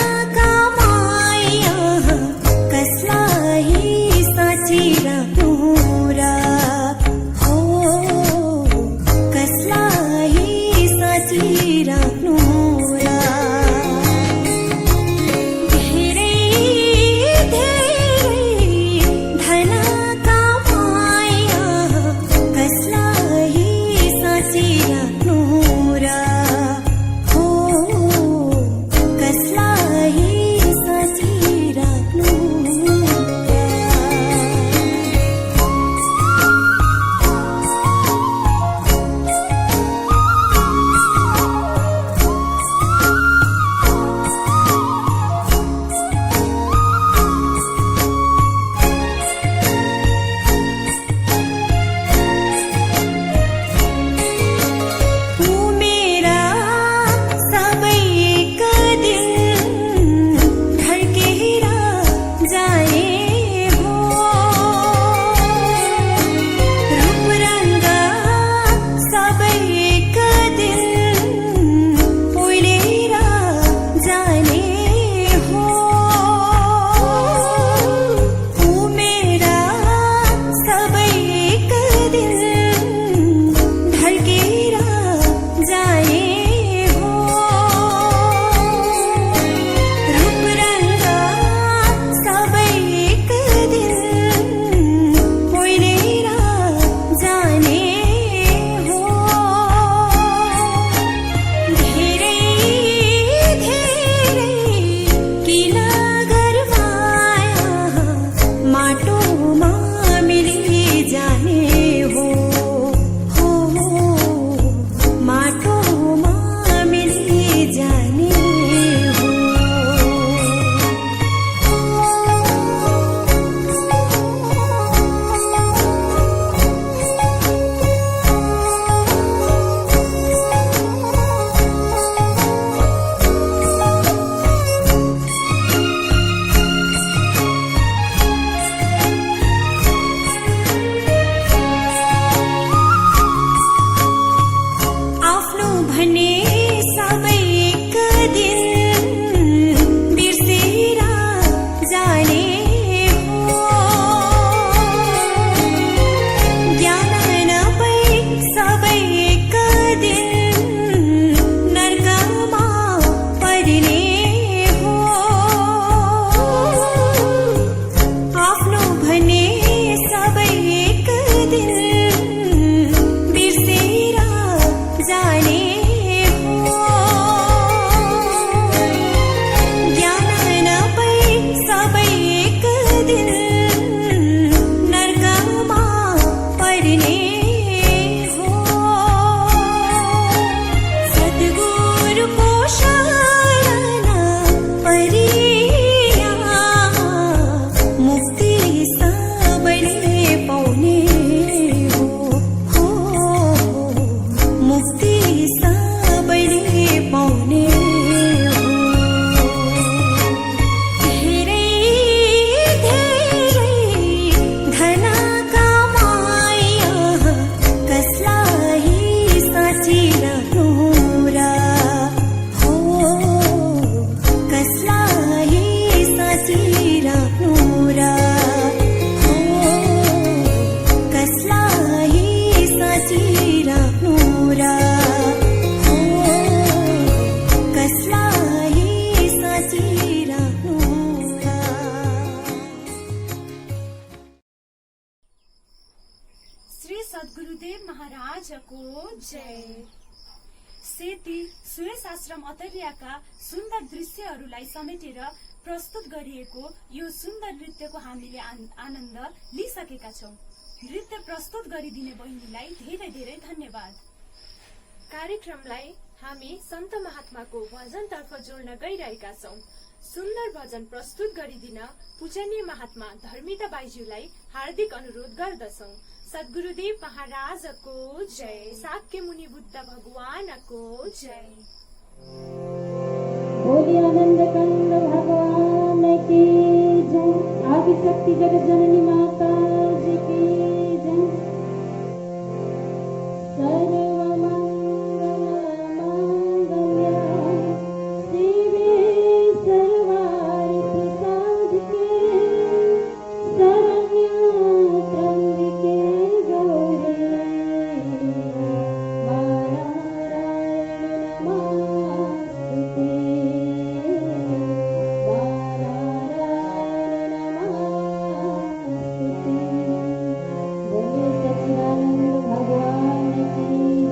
सद्गुरुदेव महाराजको जय। सेती सुरेश आश्रम अतरियाका सुन्दर दृश्यहरूलाई समेटेर प्रस्तुत गरिएको यो सुन्दर नृत्यको हामीले आनन्द लिइसकेका छौँ। नृत्य प्रस्तुत गरिदिने बहिनीलाई धेरै धेरै धन्यवाद। कार्यक्रमलाई हामी सन्त महात्माको भजनतर्फ जोड्न गइरहेका छौँ। सुन्दर भजन प्रस्तुत गरिदिन पूजनीय महात्मा धर्मिता बाइज्यूलाई हार्दिक अनुरोध गर्दछौँ। सद्गुरुदेव महाराजको जय। शाक्य मुनि बुद्ध भगवानको जय। बोले आनंद कंद भगवान की जय। आदि शक्ति जगत जननी माता जी की जय। भगवान की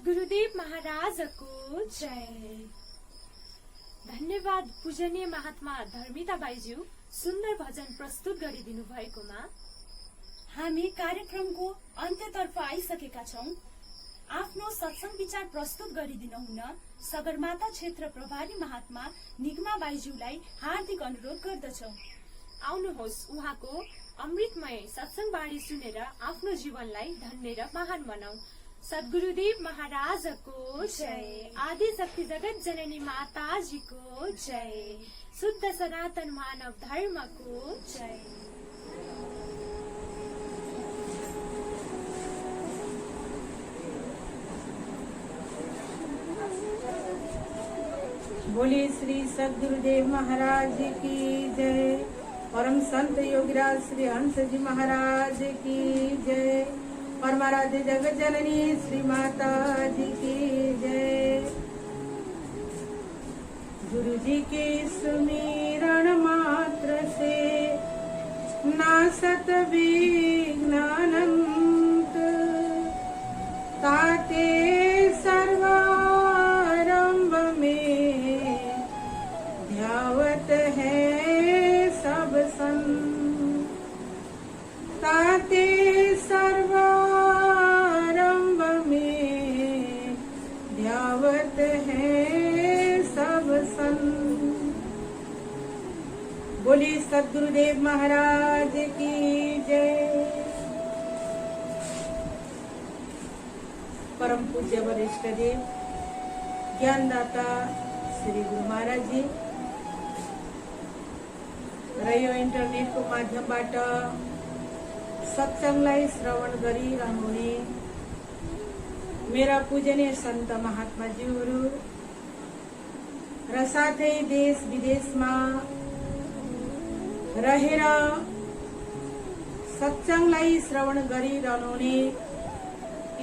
सद्गुरुदेव महाराजको जय। धन्यवाद पूजनीय महात्मा धर्मिता बाईज्यू सुन्दर भजन प्रस्तुत गरिदिनु भएकोमा। हामी कार्यक्रमको अन्त्यतर्फ आइसकेका छौं। आफ्नो सत्संग विचार प्रस्तुत गरिदिनु हुन सगरमाथा क्षेत्र प्रभारी महात्मा निगमा बाईज्यूलाई हार्दिक अनुरोध गर्दछौं। आउनुहोस् उहाँको अमृतमय सत्संग बाणी सुनेर आफ्नो जीवनलाई धन्य र महान बनाऊ। सद्गुरुदेव महाराजको जय। आदि शक्ति जगत जननी माताजीको जय। शुद्ध सनातन मानव धर्मको जय। बोले श्री सद्गुरुदेव महाराज की जय। परम संत योगीराज श्री हंस जी महाराज की जय। परमाराध्य जगत जननी श्री माता जी की जय। गुरु जी के सुमिरन मात्र से नासत विघ्नानंत ताते सर्वारंभ में ध्यावत है सब संत। ताते सर्वारंभ में ध्यावत है सब संत। बोली सद्गुरुदेव महाराज की जय। परम पूज्य वरिष्ठ देव ज्ञानदाता श्री गुरु महाराज जी र यो इन्टरनेटको माध्यमबाट सत्संगलाई श्रवण गरिरहनुहुने मेरा पूजनीय सन्त महात्माज्यूहरू र साथै देश विदेशमा रहेर सत्संगलाई श्रवण गरिरहनुहुने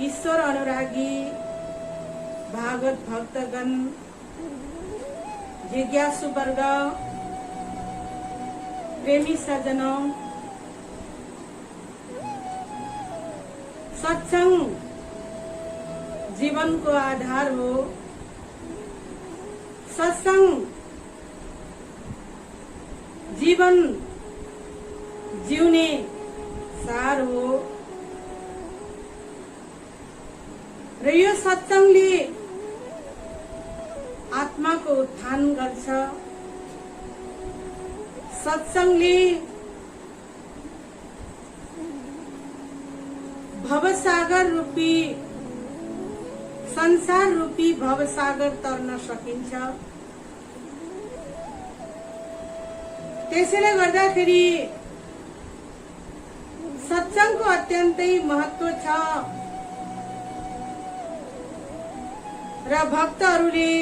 ईश्वर अनुरागी भागवत भक्तगण, जिज्ञासु वर्ग, प्रेमी सज्जनों, सत्संग जीवन को आधार हो। सत्संग जीवन जिउने सार हो र यो सत्संगले आत्माको उत्थान गर्छ। सत्संगले भवसागर रूपी संसार रूपी भवसागर तर्न सकिन्छ। त्यसैले गर्दाखेरि सत्संगको अत्यन्तै महत्व छ र भक्तहरूले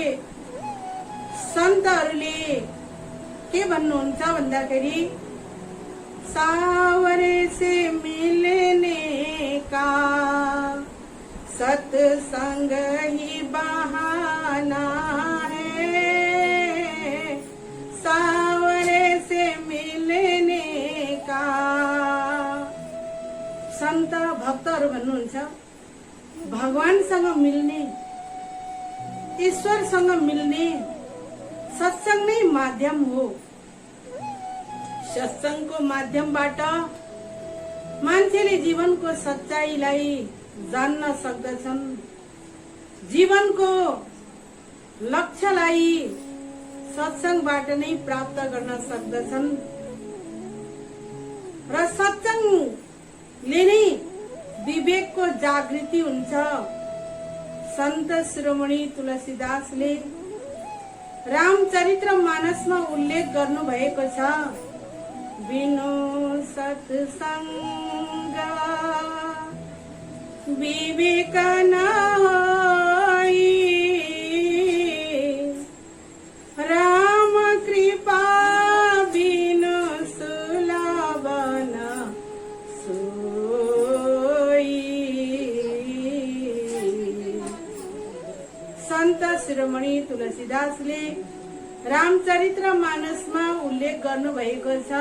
सन्तहरूले के भन्नुहुन्छ भन्दाखेरि सावरे से मिलने का सत्संग ही बहाना है। सावरे से मिलने का संत भक्तहरू भन्नुहुन्छ भगवानसँग मिल्ने, ईश्वरसँग मिल्ने सत्संग नै माध्यम हो। सत्संगको माध्यमबाट मान्छेले जीवनको सच्चाइलाई जान्न सक्दछन्, जीवनको लक्ष्यलाई सत्संगबाट नै प्राप्त गर्न सक्दछन् र सत्संगले नै विवेकको जागृति हुन्छ। संत शिरोमणि तुलसीदासले रामचरित्र मानसमा उल्लेख गर्नु भएको छ, बिनु सत्संग विवेक नाहि, राम कृपा बिनु सुलभ न सोई। संत शिरोमणि तुलसीदासले रामचरित्र मानसमा उल्लेख गर्नु भएको छ,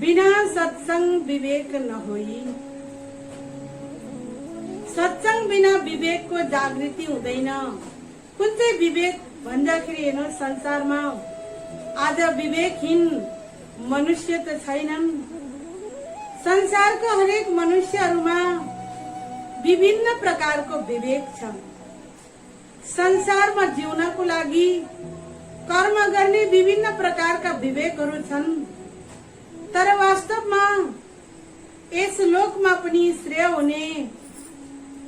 बिना सत्संग विवेक नहोई। सत्संग बिना विवेकको जागृति हुँदैन। कुन चाहिँ विवेक भन्दाखेरि हेर्नुहोस्, संसारमा आज विवेकहीन मनुष्य त छैनन्। संसारको हरेक मनुष्यहरूमा विभिन्न प्रकारको विवेक छ। संसारमा जिउनको लागि कर्म गर्ने विभिन्न प्रकारका विवेकहरू छन्, तर वास्तवमा यस लोकमा पनि श्रेय हुने,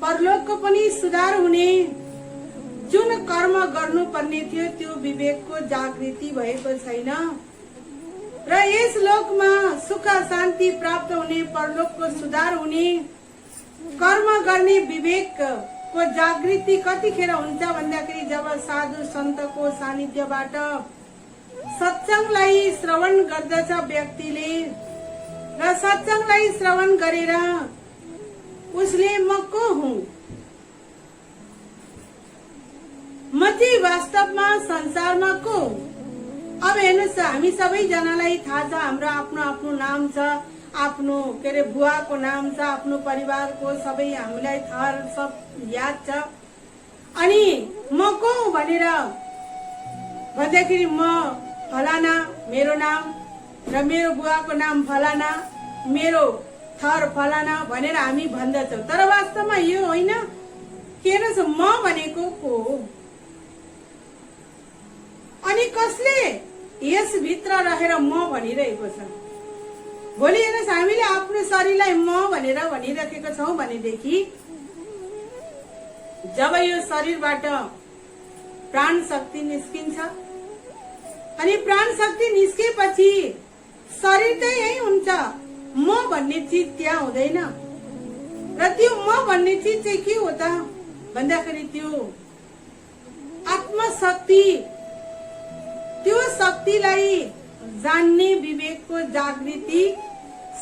परलोकको पनि सुधार हुने जुन कर्म गर्नुपर्ने थियो त्यो विवेकको जागृति भएको छैन र यस लोकमा सुख शान्ति प्राप्त हुने, परलोकको सुधार हुने कर्म गर्ने विवेकको जागृति कतिखेर हुन्छ भन्दाखेरि जब साधु सन्तको सानिध्यबाट सत्संगलाई श्रवण गर्दछ व्यक्तिले र सत्संगलाई श्रवण गरेर उसले म को हुँ, म चाहिँ वास्तवमा संसारमा को हुँ। अब हेर्नुहोस्, हामी सबैजनालाई थाहा छ हाम्रो आफ्नो आफ्नो नाम छ, आफ्नो के अरे बुवाको नाम छ, आफ्नो परिवारको सबै हामीलाई थाहा सब याद छ। अनि म को हुँ भनेर भन्दाखेरि म फलाना, मेरो नाम र मेरो बुवाको नाम फलाना, मेरो थर फलाना भनेर हामी भन्दछौँ, तर वास्तवमा यो होइन। के हेर्नुहोस्, म भनेको को हो अनि कसले यस भित्र रहेर म भनिरहेको छ। भोलि हेर्नुहोस्, हामीले आफ्नो शरीरलाई म भनेर भनिराखेका छौँ भनेदेखि जब यो शरीरबाट प्राण शक्ति निस्किन्छ अनि प्राण शक्ति निस्केपछि शरीर त यही हुन्छ, म भन्ने चिज त्यहाँ हुँदैन। र त्यो म भन्ने चिज चाहिँ के हो त भन्दाखेरि त्यो आत्मशक्ति, त्यो शक्तिलाई जान्ने विवेकको जागृति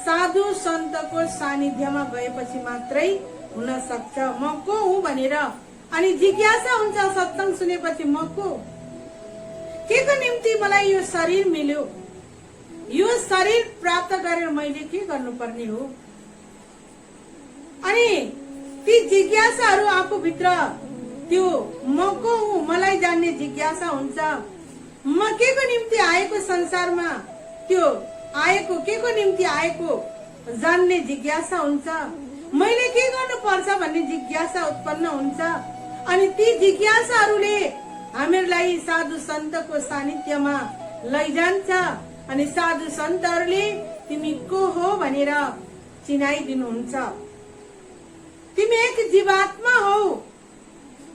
साधु सन्तको सानिध्यमा गएपछि मात्रै हुन सक्छ। म को हुँ भनेर अनि जिज्ञासा हुन्छ सत्संग सुनेपछि, म को को निम्ति मलाई यो शरीर मिल्यो, यो शरीर प्राप्त गरेर मैले के गर्नुपर्ने हो। अनि ती जिज्ञासाहरू आफूभित्र त्यो म को हुँ मलाई जान्ने जिज्ञासा हुन्छ। म के को निम्ति आएको संसारमा, त्यो आएको के को निम्ति आएको जान्ने जिज्ञासा हुन्छ। मैले के गर्नुपर्छ भन्ने जिज्ञासा उत्पन्न हुन्छ। अनि ती जिज्ञासाहरूले हामीलाई साधु सन्तको सानिध्यमा लैजान्छ अनि साधु सन्तहरूले तिमी को हो भनेर चिनाइदिनुहुन्छ। तिमी एक जीवात्मा हौ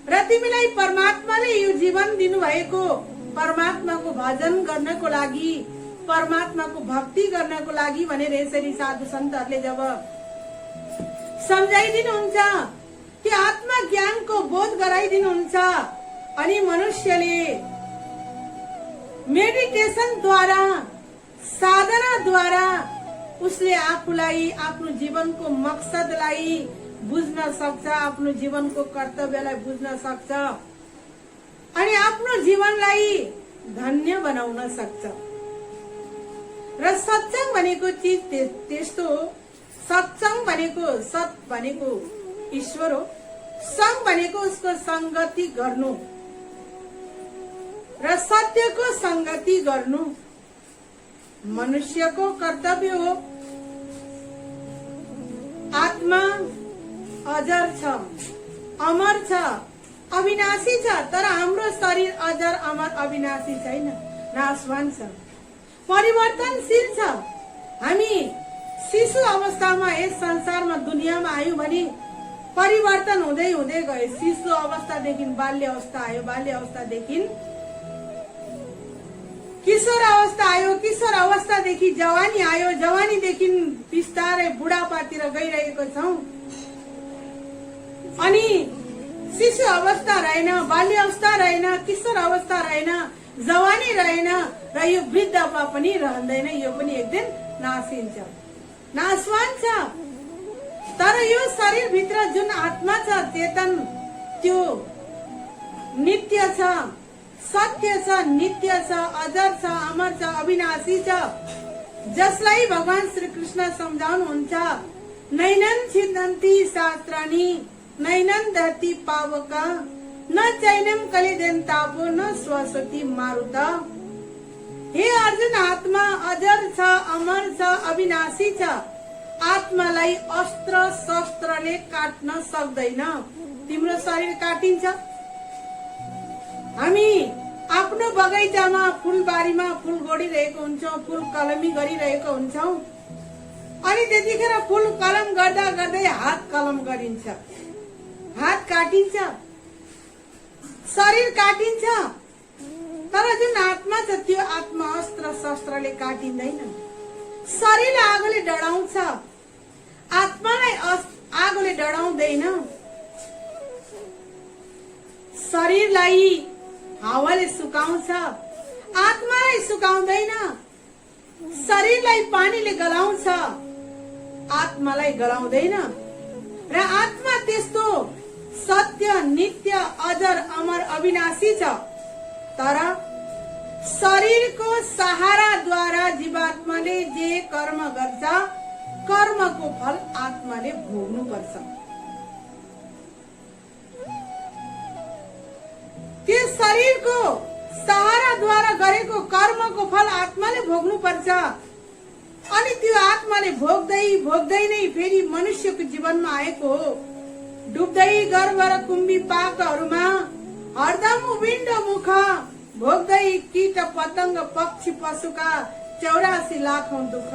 र तिमीलाई परमात्माले यो जीवन दिनुभएको परमात्माको भजन गर्नको लागि, परमात्माको भक्ति गर्नको लागि भनेर यसरी साधु सन्तहरूले जब सम्झाइदिनुहुन्छ, त्यो आत्मज्ञानको बोध गराइदिनुहुन्छ अनि मनुष्यले मेडिटेसन द्वारा, साधना द्वारा उसले आफूलाई, आफ्नो जीवनको मकसदलाई बुझ्न सक्छ, आफ्नो जीवनको कर्तव्यलाई बुझ्न सक्छ अनि आफ्नो जीवनलाई धन्य बनाउन सक्छ। र सत्संग भनेको चिज त्यस्तो हो। सत्संग भनेको, सत भनेको ईश्वर हो, संग भनेको उसको संगति गर्नु र सत्यको संगति गर्नु मनुष्यको कर्तव्य हो। आत्मा अजर छ, अमर छ, अविनाशी छ, तर हाम्रो शरीर अजर अमर अविनाशी छैन, नाशवान छ, परिवर्तनशील छ। हामी शिशु अवस्थामा यस संसारमा दुनियाँमा आयौं भने परिवर्तन हुँदै हुँदै गयो। शिशु अवस्थादेखि बाल्य अवस्था आयो, बाल्य अवस्थादेखि किशोर अवस्था आयो, किशोर अवस्थादेखि जवानी आयो, जवानीदेखि बिस्तारै बुढापातिर गइरहेको छौं। अनि शिशु अवस्था रहेन, बाल्य अवस्था रहेन, किशोर अवस्था रहेन, जवानी रहेन र यो वृद्धमा पनि रहँदैन। यो पनि एक दिन नासिन्छ, नाशवान छ। तर यो शरीर भित्र जुन आत्मा छ, चेतन, त्यो नित्य छ, सत्य छ, नित्य छ, अजर छ, अमर छ, अविनाशी छ, जसलाई भगवान श्री कृष्ण सम्झाउनुहुन्छ, नैनन् छिन्दन्ति शास्त्राणि नैनन दहती पावका न चैनम कलिदेन तापो न स्वसती मारुत। हे अर्जुन, आत्मा अजर छ, अमर छ, अविनाशी छ। आत्मालाई अस्त्र शस्त्रले काट्न सक्दैन। तिम्रो शरीर काटिन्छ। हामी आफ्नो बगैँचामा फुलबारीमा फुल गोडिरहेको हुन्छौँ, फुल कलमी गरिरहेको हुन्छौँ, अनि त्यतिखेर फुल कलम गर्दा गर्दै हात कलम गरिन्छ, हात काटिन्छ, शरीर काटिन्छ। तर जुन आत्मा छ त्यो आत्मा अस्त्र शस्त्रले काटिँदैन। शरीरलाई आगोले डढाउँछ, आत्मालाई आगोले डढाउँदैन। शरीरलाई हावाले सुकाउँछ, आत्मालाई सुकाउँदैन। शरीरलाई पानीले गलाउँछ, आत्मालाई गलाउँदैन। र आत्मा त्यस्तो सत्य, नित्य, अजर, अमर, अविनाशी छ। तर शरीरको सहाराद्वारा जीवात्माले जे कर्म गर्छ, कर्मको फल आत्माले भोग्नुपर्छ। त्यो शरीरको सहाराद्वारा गरेको कर्मको फल आत्माले भोग्नुपर्छ। अनि त्यो आत्माले भोग्दै भोग्दै नै फेरि मनुष्यको जीवनमा आएको हो। डुब्दै गर्भ र कुम्भी पाकहरूमा हरदम उभिन्ड मुख भोग्दै कीट पतंग पक्षी पशुका 84 लाखौं दुःख।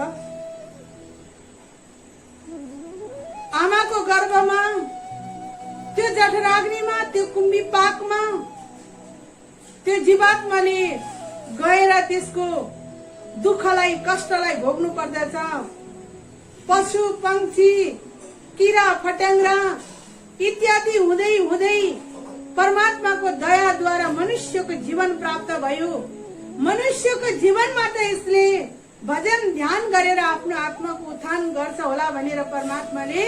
आमाको गर्भमा, त्यो जठराग्निमा, त्यो कुम्भी पाकमा त्यो जीवात्माले गएर त्यसको दुःखलाई, कष्टलाई भोग्नु पर्दछ। पशु पंक्षी, किरा फट्याङ्ग्रा इत्यादि हुँदै हुँदै परमात्माको दयाद्वारा मनुष्यको जीवन प्राप्त भयो। मनुष्यको जीवनमा त यसले भजन ध्यान गरेर आफ्नो आत्माको उत्थान गर्छ होला भनेर परमात्माले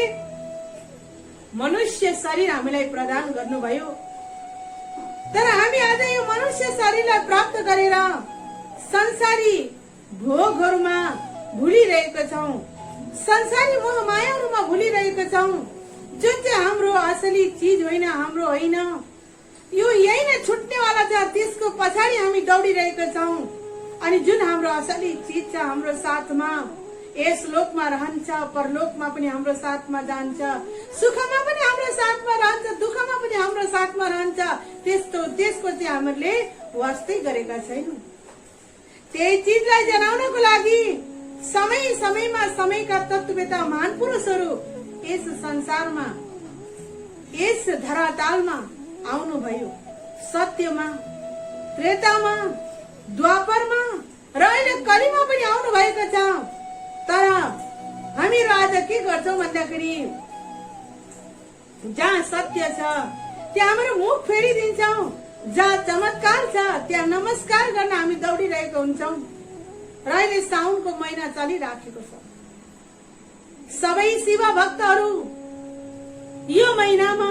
मनुष्य शरीर हामीलाई प्रदान गर्नुभयो। तर हामी आज यो मनुष्य शरीरलाई प्राप्त गरेर संसारी भोगहरूमा भुलिरहेका छौं, संसारी मोह मायाहरूमा भुलिरहेका छौं। जुन चाहिँ हाम्रो असली चीज होइन, हाम्रो होइन, यो यही नै छुट्नेवाला छ, त्यसको पछाडि हामी दौडिरहेका छौं। अनि जुन हाम्रो असली चीज छ हाम्रो साथमा, यस लोकमा रहन्छ, परलोकमा पनि हाम्रो साथमा जान्छ, सुखमा पनि हाम्रो साथमा रहन्छ, दुःखमा पनि हाम्रो साथमा रहन्छ। त्यसको चाहिँ हामीले वास्तै गरेका छैनौं। त्यही चीजलाई जनाउनको लागि समय समयमा समयका तत्त्ववेता महान पुरुषहरू यस संसारमा, यस धरातालमा आउनुभयो। सत्यमा, त्रेतामा, द्वापरमा र अहिले कलिमा पनि आउनु भएको छ। तर हामीहरू आज के गर्छौं भन्दाखेरि जहाँ सत्य छ त्यहाँ हाम्रो मुख फेरिदिन्छौं, जहाँ चमत्कार छ त्यहाँ नमस्कार गर्न हामी दौडिरहेको हुन्छौं। र अहिले साउनको महिना चलिराखेको छ। सबै शिव भक्तहरू यो महिनामा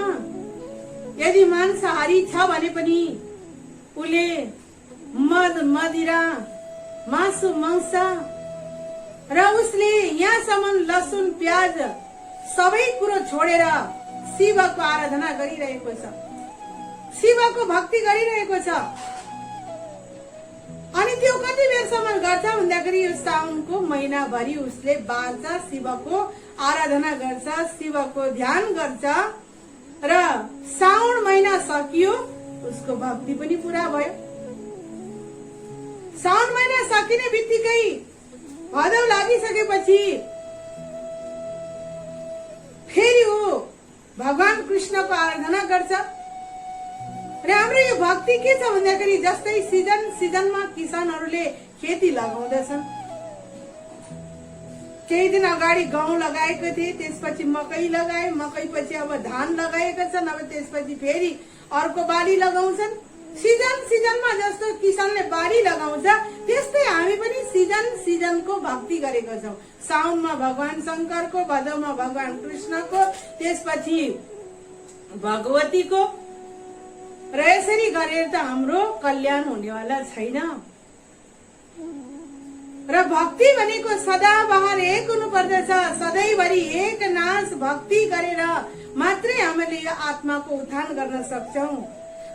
यदि मांसाहारी छ भने पनि उले मद मदिरा मासु मांस र उसले यहाँसम्म लसुन प्याज सबै कुरो छोडेर शिवको आराधना गरिरहेको छ, शिवको भक्ति गरिरहेको छ। अनि त्यो कति बेरसम्म गर्छ भन्दाखेरि यो साउनको महिनाभरि उसले बाल्छ, शिवको आराधना गर्छ, शिवको ध्यान गर्छ। र साउन महिना सकियो, उसको भक्ति पनि पूरा भयो। साउन महिना सकिने बित्तिकै भदौ लागिसकेपछि फेरि ऊ भगवान कृष्णको आराधना गर्छ। र हाम्रो यो भक्ति के छ भन्दाखेरि जस्तै सिजनमा किसानहरूले खेती लगाउँदछन्। केही दिन अगाडि गहुँ लगाएको थिए, त्यसपछि मकै लगाए, मकै पछि अब धान लगाएका छन्, अब त्यसपछि फेरि अर्को बाली लगाउँछन्। सिजनमा जस्तो किसानले बाली लगाउँछ त्यस्तै हामी पनि सिजनको भक्ति गरेका छौं। साउनमा भगवान शंकरको, भदौमा भगवान कृष्णको, त्यसपछि भगवतीको। र यसरी गरेर त हाम्रो कल्याण हुनेवाला छैन। र भक्ति भनेको सदाबहार एक हुनु पर्दछ, सधैँभरि एक नाश भक्ति गरेर मात्रै हामीले यो आत्माको उत्थान गर्न सक्छौं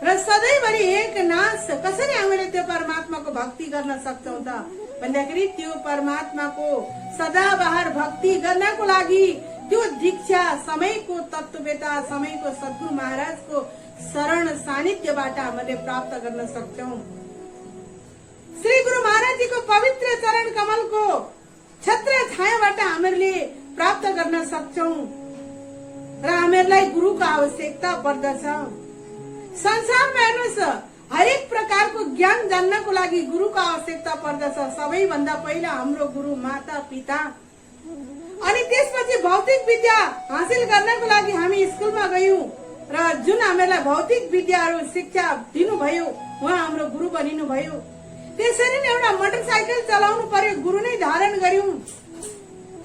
र सधैँभरि एक नाश कसरी हामीले त्यो परमात्माको भक्ति गर्न सक्छौं त भन्दाखेरि त्यो परमात्माको सदाबहार भक्ति गर्नको लागि त्यो दीक्षा समयको तत्ववेता समयको सद्गुरु महाराजको शरण सानिध्यबाट हामीले प्राप्त गर्न सक्छौं। श्री गुरु महाराजजीको पवित्र चरण कमलको छत्र छायाबाट हामीले प्राप्त गर्न सक्छौं र हामीहरूलाई गुरुको आवश्यकता पर्दछ। संसारमा हेर्नुहोस्, हरेक प्रकारको ज्ञान जान्नको लागि गुरुको आवश्यकता पर्दछ। सबैभन्दा पहिला हाम्रो गुरु माता पिता, अनि त्यसपछि भौतिक विद्या हासिल गर्नको लागि हामी स्कुलमा गयौं र जुन हामीलाई भौतिक विद्याहरू शिक्षा दिनुभयो उहाँ हाम्रो गुरु बनिनु भयो। त्यसरी नै एउटा मोटरसाइकल चलाउनु पर्यो, गुरु नै धारण गर्यौं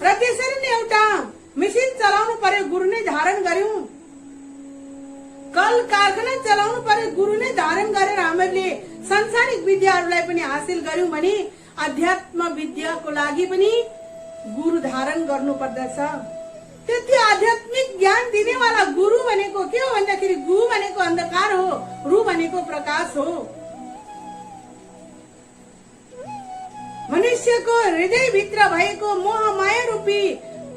र त्यसरी नै एउटा मेसिन चलाउनु पर्यो, गुरु नै धारण गर्यौं। कल कारखाना चलाउनु पर्यो, गुरु नै धारण गरेर हामीले सांसारिक विद्याहरूलाई पनि हासिल गर्यौं भने अध्यात्म विद्याको लागि पनि गुरु धारण गर्नु पर्दछ। त्यो आध्यात्मिक ज्ञान दिनेवाला गुरु भनेको के हो भन्दाखेरि गु भनेको अन्धकार हो, रु भनेको प्रकाश हो। मनुष्यको हृदय भित्र भएको मोह माया रूपी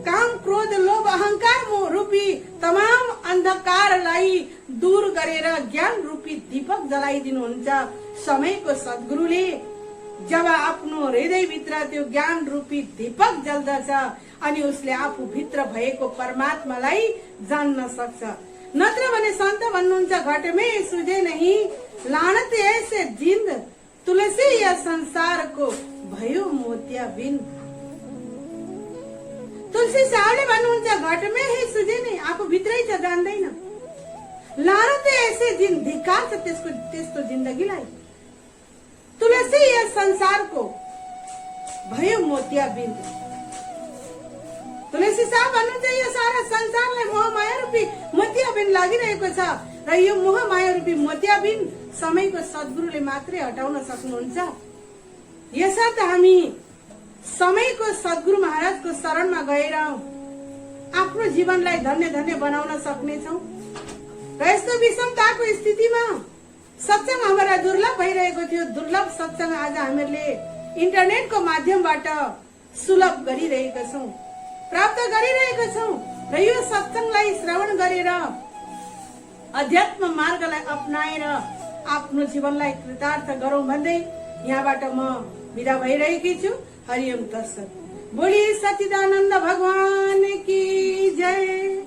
काम क्रोध लोभ अहंकार रूपी तमाम अन्धकारलाई दूर गरेर ज्ञान रूपी दीपक जलाइदिनुहुन्छ समयको सद्गुरुले। जब आफ्नो हृदय भित्र त्यो ज्ञान रूपी दीपक जल्दछ अनि उसले आफू भित्र भएको परमात्मालाई जान्न सक्छ। नत्र भने सन्त भन्नुहुन्छ, घट में सुझे नहीं लानत ऐसे जिंद, तुलसी या संसार को भयो मोतिया बिन। तुलसी साहबले भन्नुहुन्छ, घट में ही सुझे नहीं, आफू भित्रै छ जान्दैन। लानत ऐसे जिंद, धिक्कार छ त्यस्तो जिन्दगीलाई। तुलसी या संसार को भयो मोतिया बिंद। तुलसी साहब भन्नुहुन्छ, यो सारा संसारलाई मोह माया रूपी मोतिया बिन लागिरहेको छ र यो मोह माया रूपी मोतिया बिन समयको सद्गुरुले मात्रै हटाउन सक्नुहुन्छ। यसर्थ हामी समयको सद्गुरु महाराजको शरणमा गएर आफ्नो जीवनलाई धन्य धन्य बनाउन सक्नेछौँ र यस्तो विषमताको स्थितिमा सत्संग हमारा दुर्लभ भइरहेको थियो। दुर्लभ सत्संग आज हामीले इन्टरनेटको माध्यमबाट सुलभ गरिरहेका छौं, प्राप्त गरिरहेका छौं र यो सत्संगलाई श्रवण गरेर अध्यात्म मार्गलाई अपनाएर आफ्नो जीवनलाई कृतार्थ गरौं भन्दै यहाँबाट म बिदा भइरहेकी छु। हरिओम तत्सत। बोली सच्चिदानन्द भगवान की जय।